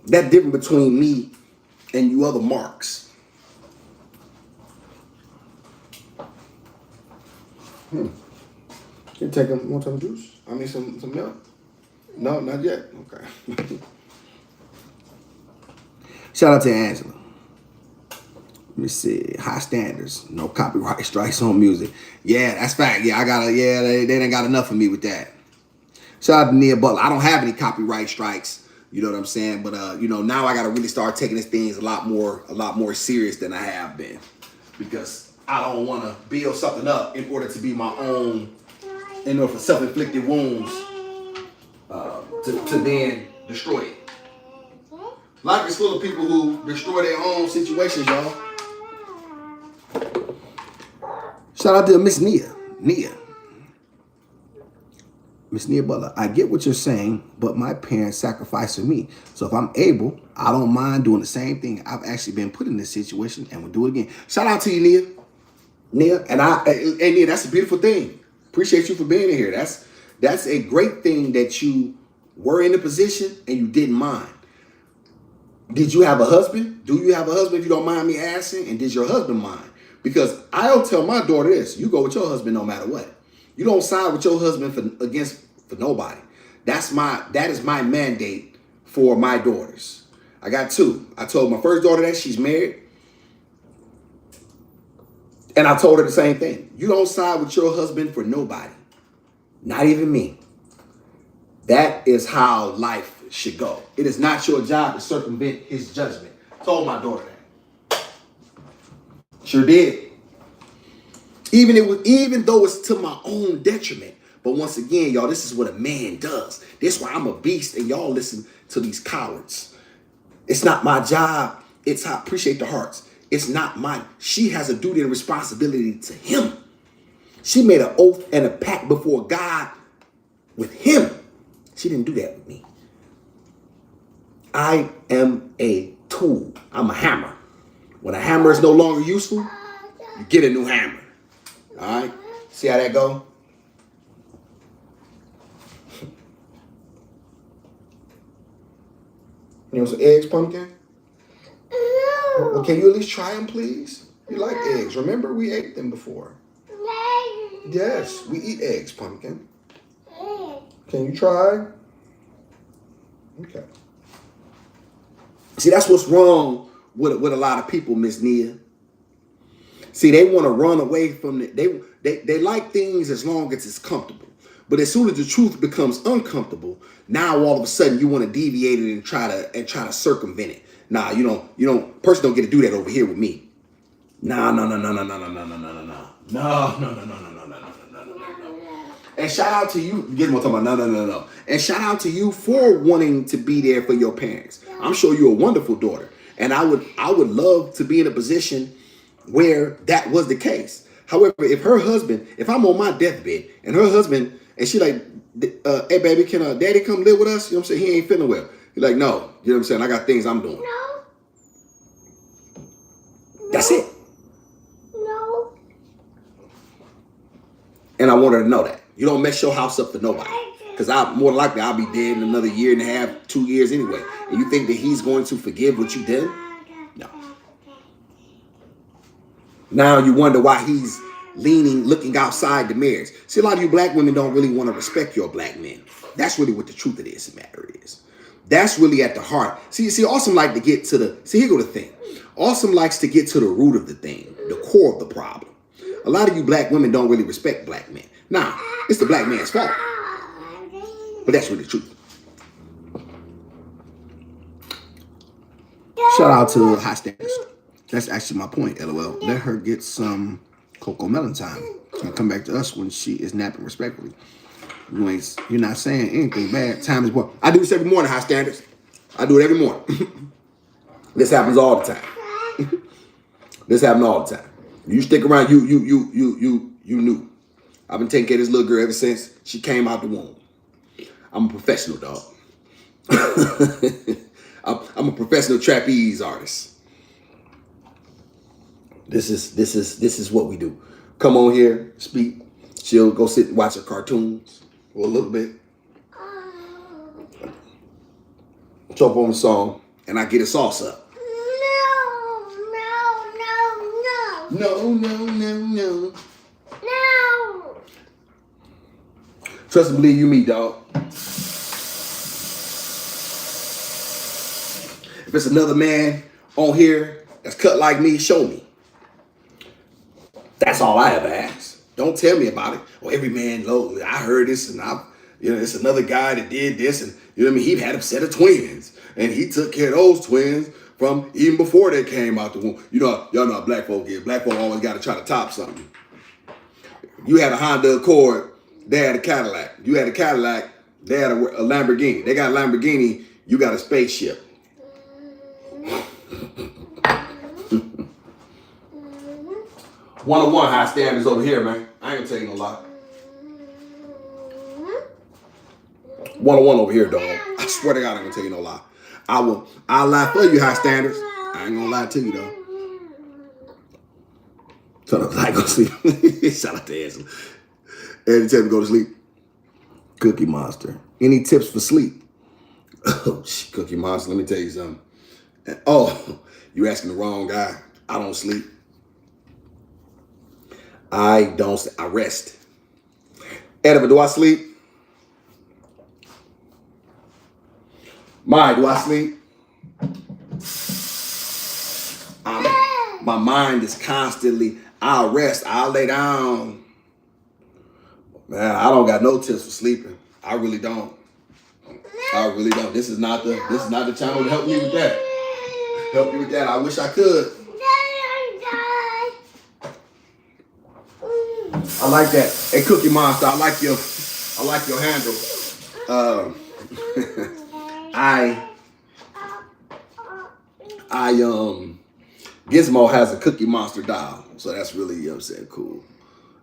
That difference between me and you other marks. Can you take them? Want some juice? I mean some milk? No, not yet. Okay. Shout out to Angela. Let me see. High standards. No copyright strikes on music. Yeah, that's fact. Yeah, they didn't got enough of me with that. Shout out to Nia Butler. I don't have any copyright strikes. You know what I'm saying? But now I gotta really start taking these things a lot more serious than I have been. Because I don't wanna build something up in order to be my own, for self-inflicted wounds to then destroy it. Life is full of people who destroy their own situations, y'all. Shout out to Miss Nia. Miss Nia Butler, I get what you're saying, but my parents sacrificed for me. So if I'm able, I don't mind doing the same thing. I've actually been put in this situation and will do it again. Shout out to you, Nia. And Nia, that's a beautiful thing. Appreciate you for being in here. That's a great thing that you were in a position and you didn't mind. Did you have a husband? Do you have a husband, if you don't mind me asking? And did your husband mind? Because I'll tell my daughter this: you go with your husband no matter what. You don't side with your husband for nobody. That is my mandate for my daughters. I got two. I told my first daughter that she's married. And I told her the same thing. You don't side with your husband for nobody. Not even me. That is how life should go. It is not your job to circumvent his judgment. Told my daughter that. Sure did. Even though it's to my own detriment. But once again, y'all, this is what a man does. This is why I'm a beast and y'all listen to these cowards. It's not my job. It's how, appreciate the hearts. It's not mine. She has a duty and responsibility to him. She made an oath and a pact before God with him. She didn't do that with me. I am a tool. I'm a hammer. When a hammer is no longer useful, you get a new hammer. All right? See how that go? You want some eggs, Pumpkin? Well, can you at least try them, please? You like eggs. Remember, we ate them before. Yes, we eat eggs, Pumpkin. Can you try? Okay. See, that's what's wrong with a lot of people, Miss Nia. See, they want to run away from it. They like things as long as it's comfortable. But as soon as the truth becomes uncomfortable, now all of a sudden you want to deviate it and try to circumvent it. Nah, person don't get to do that over here with me. No. And shout out to you. Get more talking about no. And shout out to you for wanting to be there for your parents. I'm sure you're a wonderful daughter. And I would love to be in a position where that was the case. However, if I'm on my deathbed and her husband, and she like, hey baby, can daddy come live with us? You know what I'm saying? He ain't feeling well. He's like, no. You know what I'm saying? I got things I'm doing. No. That's it. No. And I want her to know that. You don't mess your house up for nobody. Because more likely I'll be dead in another year and a half, 2 years anyway. And you think that he's going to forgive what you did? No. Now you wonder why he's looking outside the marriage. See, a lot of you black women don't really want to respect your black men. That's really what the truth of this matter is. That's really at the heart. See, Awesome like to get to here go the thing. Awesome likes to get to the root of the thing, the core of the problem. A lot of you black women don't really respect black men. Nah, it's the black man's fault. But that's really the truth. Shout out to High Standards. That's actually my point, LOL. Let her get some Cocoa Melon time and come back to us when she is napping respectfully. You're not saying anything bad. Time is what I do this every morning, High Standards. I do it every morning. This happens all the time. This happens all the time. You stick around, you knew. I've been taking care of this little girl ever since she came out the womb. I'm a professional, dog. I'm a professional trapeze artist. This is what we do. Come on here, speak She'll go sit and watch her cartoons for a little bit. Jump on the song, and I get a sauce up. No. Trust and believe you me, dog. If it's another man on here that's cut like me, show me. That's all I ever ask. Don't tell me about it. Well, every man low. I heard this, and it's another guy that did this, and you know what I mean. He had a set of twins, and he took care of those twins from even before they came out the womb. You know, y'all know how black folk is. Black folk always got to try to top something. You had a Honda Accord. They had a Cadillac. You had a Cadillac. They had a Lamborghini. They got a Lamborghini. You got a spaceship. One-on-one high standards over here, man. I ain't gonna tell you no lie. One-on-one over here, dog. I swear to God, I ain't gonna tell you no lie. I'll lie for you, high standards. I ain't gonna lie to you, though. Shut up, I go to sleep. Shout out to Ansel. Every time to go to sleep. Cookie Monster. Any tips for sleep? Oh, Cookie Monster, let me tell you something. Oh, you asking the wrong guy. I don't sleep. I rest. Edward, do I sleep? Mike, do I sleep? My mind is constantly, I'll rest, I'll lay down. Man, I don't got no tips for sleeping. I really don't. This is not the channel to help me with that. Help you with that. I wish I could. I like that. Hey, Cookie Monster, I like your handle. Gizmo has a Cookie Monster doll, so that's really, you know what I'm saying, cool.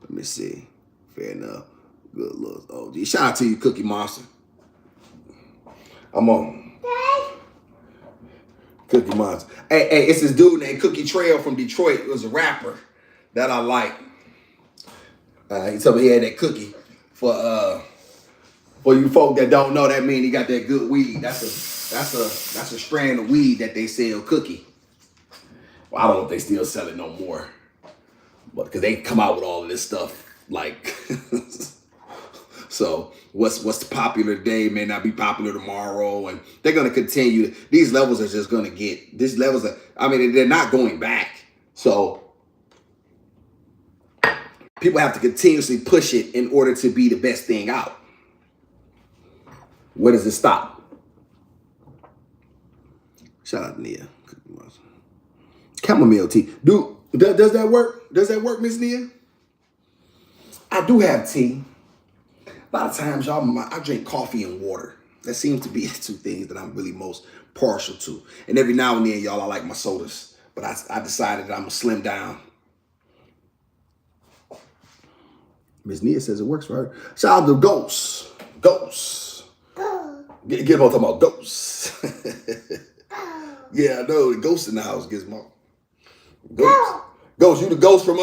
Let me see. Fair enough. Good look. Oh, gee. Shout out to you, Cookie Monster. I'm on. Cookie Monster. Hey, it's this dude named Cookie Trail from Detroit. It was a rapper that I like. He told me he had that cookie for you folk that don't know. That mean he got that good weed. That's a strand of weed that they sell, cookie. Well, I don't know if they still sell it no more, but because they come out with all of this stuff like. So what's popular today may not be popular tomorrow, and they're gonna continue. These levels are just gonna get. These levels are. I mean, they're not going back. So. People have to continuously push it in order to be the best thing out. Where does it stop? Shout out to Nia. Chamomile tea. Does that work? Does that work, Miss Nia? I do have tea. A lot of times, y'all, I drink coffee and water. That seems to be the two things that I'm really most partial to. And every now and then, y'all, I like my sodas. But I decided that I'm going to slim down. Miss Nia says it works for her. Shout out to Ghosts. Ghosts. Get him on talking about ghosts. Yeah, I know. The ghost in the house, Gizmo. Ghost. Ghost, you the ghost from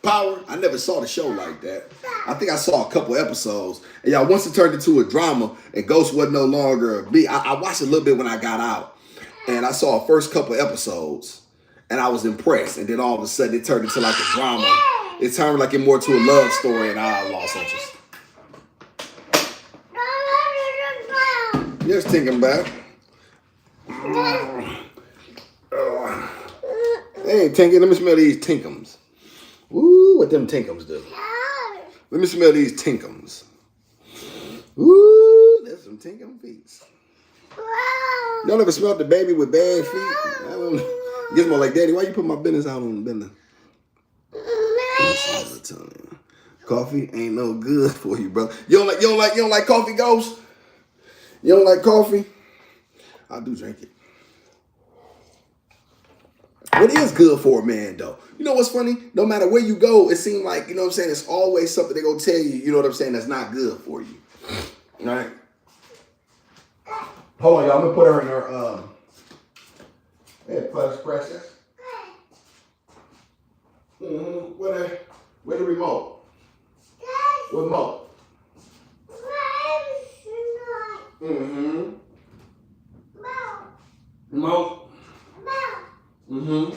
Power? I never saw the show like that. I think I saw a couple episodes. And y'all, once it turned into a drama and Ghost wasn't no longer me, I watched a little bit when I got out. And I saw the first couple episodes. And I was impressed. And then all of a sudden it turned into like a drama. It turned like it more to a love story, and I lost interest. Yes, Tinkenback. Hey, Tinky, let me smell these Tinkums. Ooh, what them Tinkums do? Let me smell these Tinkums. Ooh, there's some Tinkum feet. Y'all ever smelled the baby with bad feet? Gizmo like, Daddy, why you put my business out on the business? Coffee ain't no good for you, bro. You don't like coffee, Ghost? You don't like coffee? I do drink it. What is good for a man, though? You know what's funny? No matter where you go, it seems like, you know what I'm saying, it's always something they're going to tell you, you know what I'm saying, that's not good for you. All right? Hold on, y'all. I'm going to put her in her, precious. Where the remote? What more? Mom. More. Mom.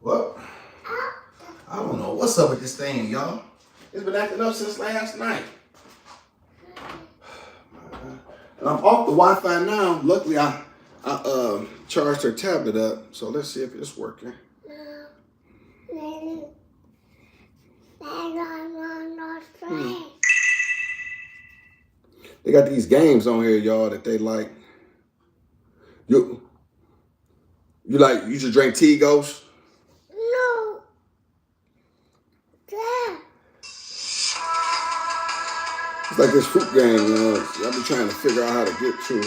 What? I don't know what's up with this thing, y'all. It's been acting up since last night. And I'm off the Wi-Fi now. Luckily, I charged her tablet up. So let's see if it's working. They got these games on here, y'all, that they like. You just drink tea, Ghost? No. Dad. It's like this fruit game, you know. I'll be trying to figure out how to get to.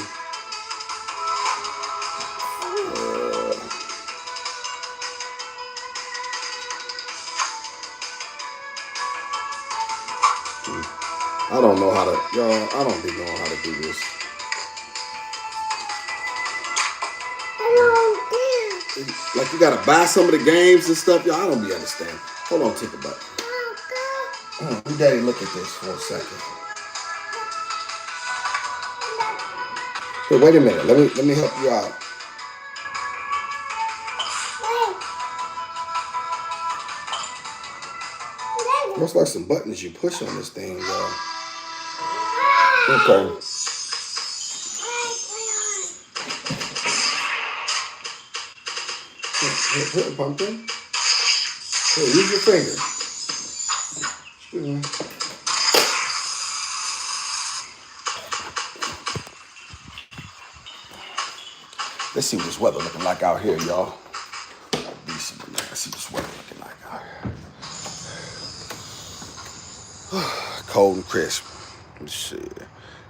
I don't know how to, y'all, I don't be knowing how to do this. Like you gotta buy some of the games and stuff, y'all. I don't be understanding. Hold on, take a bite. Let Daddy look at this for a second. Hey, wait a minute. Let me help you out. Looks like some buttons you push on this thing, y'all. Okay. Here, pumpkin. Here, use your finger. Excuse me. Let's see what this weather looking like out here, y'all. Decent, man. Let's see what this weather looking like out here. Cold and crisp. Shit.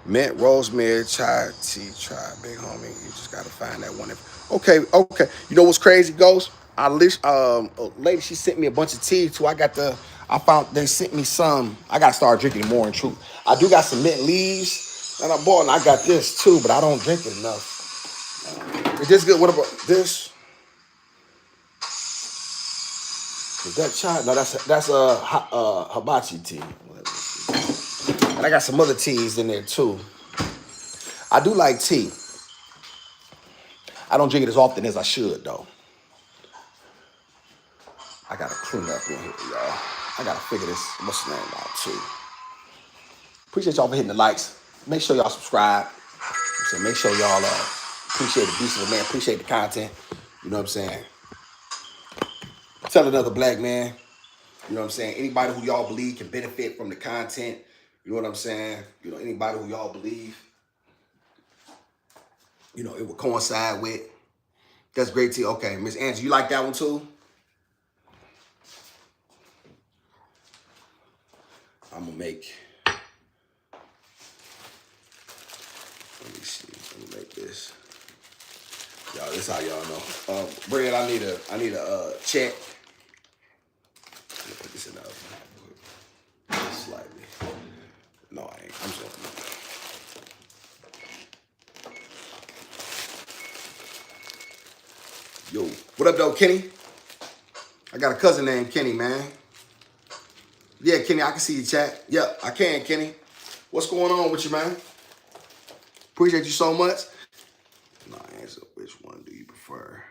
Mint, rosemary, chai tea, try, big homie. You just gotta find that one. Okay. You know what's crazy, Ghost? A lady, she sent me a bunch of tea too. They sent me some. I gotta start drinking more in truth. I do got some mint leaves that I bought, and I got this too, but I don't drink it enough. Is this good? What about this? Is that chai? No, that's hibachi tea. And I got some other teas in there too. I do like tea. I don't drink it as often as I should though. I gotta clean up in here, y'all. I gotta figure this what's the name out too. Appreciate y'all for hitting the likes. Make sure y'all subscribe. So make sure y'all appreciate the beast of the man. Appreciate the content. You know what I'm saying? Tell another black man. You know what I'm saying? Anybody who y'all believe can benefit from the content. You know what I'm saying? You know, anybody who y'all believe, you know, it will coincide with. That's great tea. Okay, Miss Angie, you like that one too? I'm gonna make. Let me see. Let me make this. Y'all, this how y'all know. Bread, I need a check. Let me put this in the oven. Just slightly. No, I ain't. I'm sorry. Yo, what up, though, Kenny? I got a cousin named Kenny, man. Yeah, Kenny, I can see you chat. Yep, I can, Kenny. What's going on with you, man? Appreciate you so much. No, answer. Which one do you prefer?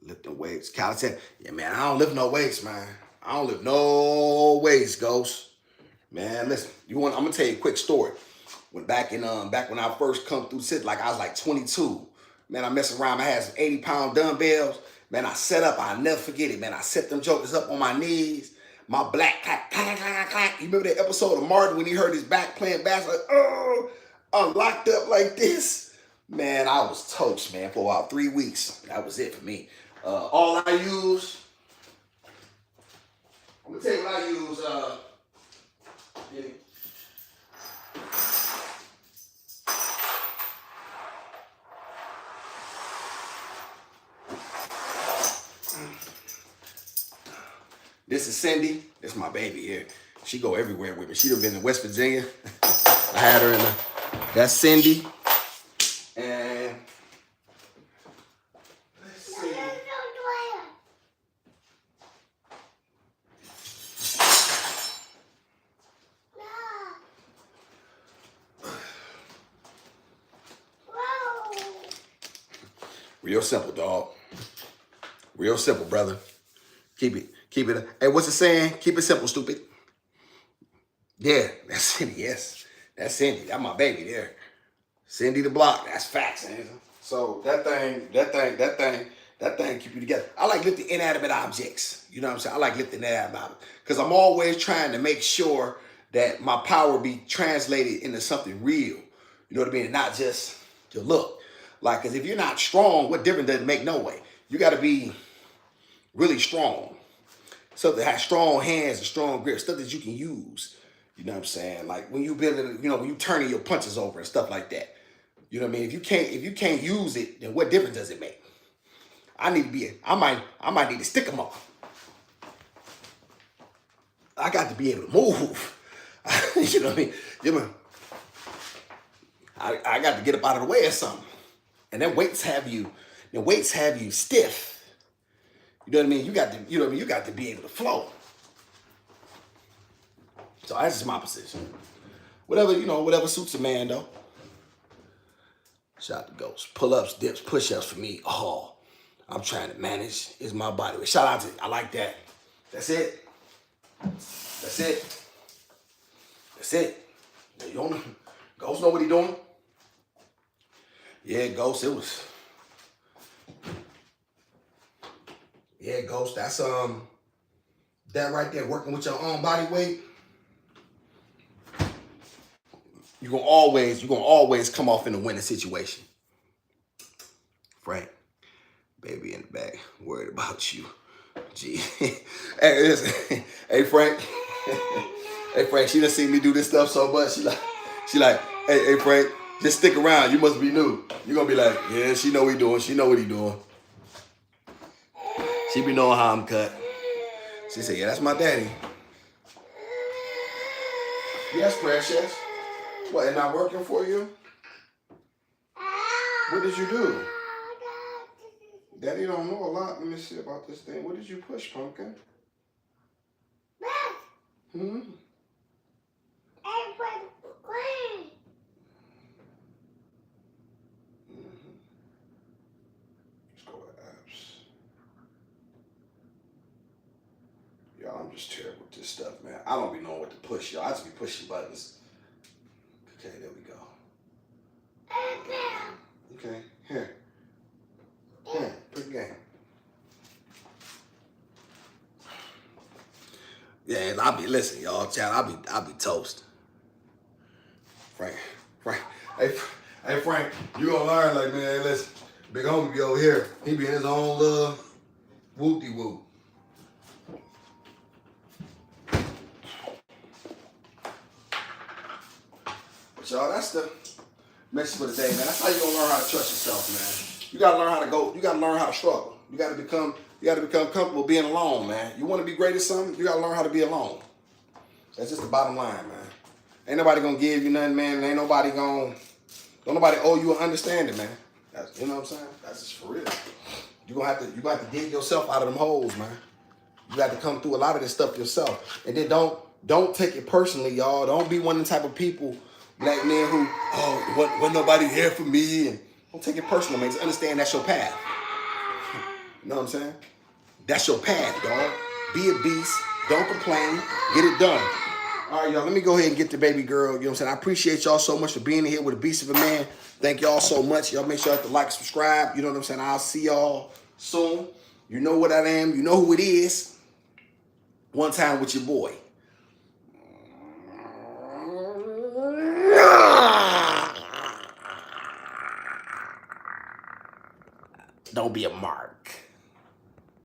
Lifting weights. Calisthenics. Yeah, man, I don't lift no weights, man. I don't lift no weights, Ghost. Man, listen, I'm gonna tell you a quick story. Back when I first come through City, like I was like 22. Man, I messed around. I had some 80-pound dumbbells. Man, I set up. I'll never forget it, man. I set them jokers up on my knees. My black clack, clack, clack, clack. You remember that episode of Martin when he heard his back playing bass? Like, oh, I'm locked up like this. Man, I was toast, man, for about 3 weeks. That was it for me. All I use I'm gonna tell you what I use. Jenny. This is Cindy. This is my baby here. She go everywhere with me. She done been in West Virginia. I had her in the. That's Cindy. And let's see. Real simple, dog. Real simple, brother. Keep it. Hey, what's it saying? Keep it simple, stupid. Yeah, that's Cindy. Yes, that's Cindy. That's my baby there. Cindy the block. That's facts, man. So that thing keep you together. I like lifting inanimate objects. You know what I'm saying? I like lifting inanimate objects because I'm always trying to make sure that my power be translated into something real. You know what I mean? And not just to look. Like, because if you're not strong, what difference does it make? No way. You got to be really strong. Something that has strong hands and strong grip, stuff that you can use. You know what I'm saying? Like when you building, when you turning your punches over and stuff like that. You know what I mean? If you can't use it, then what difference does it make? I might need to stick them up. I got to be able to move. You know what I mean? I got to get up out of the way or something. And then weights have you stiff. You know what I mean? You got to be able to flow. So that's just my position. Whatever suits a man though. Shout out to Ghost. Pull-ups, dips, push-ups for me. Oh, I'm trying to manage is my body weight. Shout out to I like that. That's it. You don't know. Ghost know what he doing? Yeah, Ghost, it was. Yeah, Ghost, that's that right there, working with your own body weight. You're gonna always come off in a winning situation. Frank, baby in the back, worried about you. Gee. Hey, listen. Hey Frank. Hey Frank, she done seen me do this stuff so much. She like, hey Frank, just stick around. You must be new. You're gonna be like, yeah, she know what he doing. She know what he doing. She be knowing how I'm cut. She said, yeah, that's my daddy. Yes, precious. What, it not working for you? What did you do? Daddy don't know a lot. Let me see about this thing. What did you push, Pumpkin? Hmm? Let's go to apps. Y'all, I'm just terrible with this stuff, man. I don't be knowing what to push, y'all. I just be pushing buttons. Okay, there we go. Okay, here. Here, pick game. Yeah, listen, y'all, Chad, I'll be toast. Frank. Hey, Frank, you gonna learn, like, man, listen, big homie be over here. He be in his own little whoop-de-whoop. But y'all, that's the message for the day, man. That's how you gonna learn how to trust yourself, man. You gotta learn how to go. You gotta learn how to struggle. You gotta become comfortable being alone, man. You wanna be great at something, you gotta learn how to be alone. That's just the bottom line, man. Ain't nobody gonna give you nothing, man. Don't nobody owe you an understanding, man. You know what I'm saying? That's just for real. You gonna have to dig yourself out of them holes, man. You got to come through a lot of this stuff yourself. And then don't take it personally, y'all. Don't be one of the type of people, black men who, wasn't nobody here for me. And don't take it personal, man. Just understand that's your path. You know what I'm saying? That's your path, dog. Be a beast. Don't complain. Get it done. All right, y'all, let me go ahead and get the baby girl. You know what I'm saying? I appreciate y'all so much for being here with a beast of a man. Thank y'all so much. Y'all make sure to like, subscribe. You know what I'm saying? I'll see y'all soon. You know what I am. You know who it is. One time with your boy. Don't be a mark.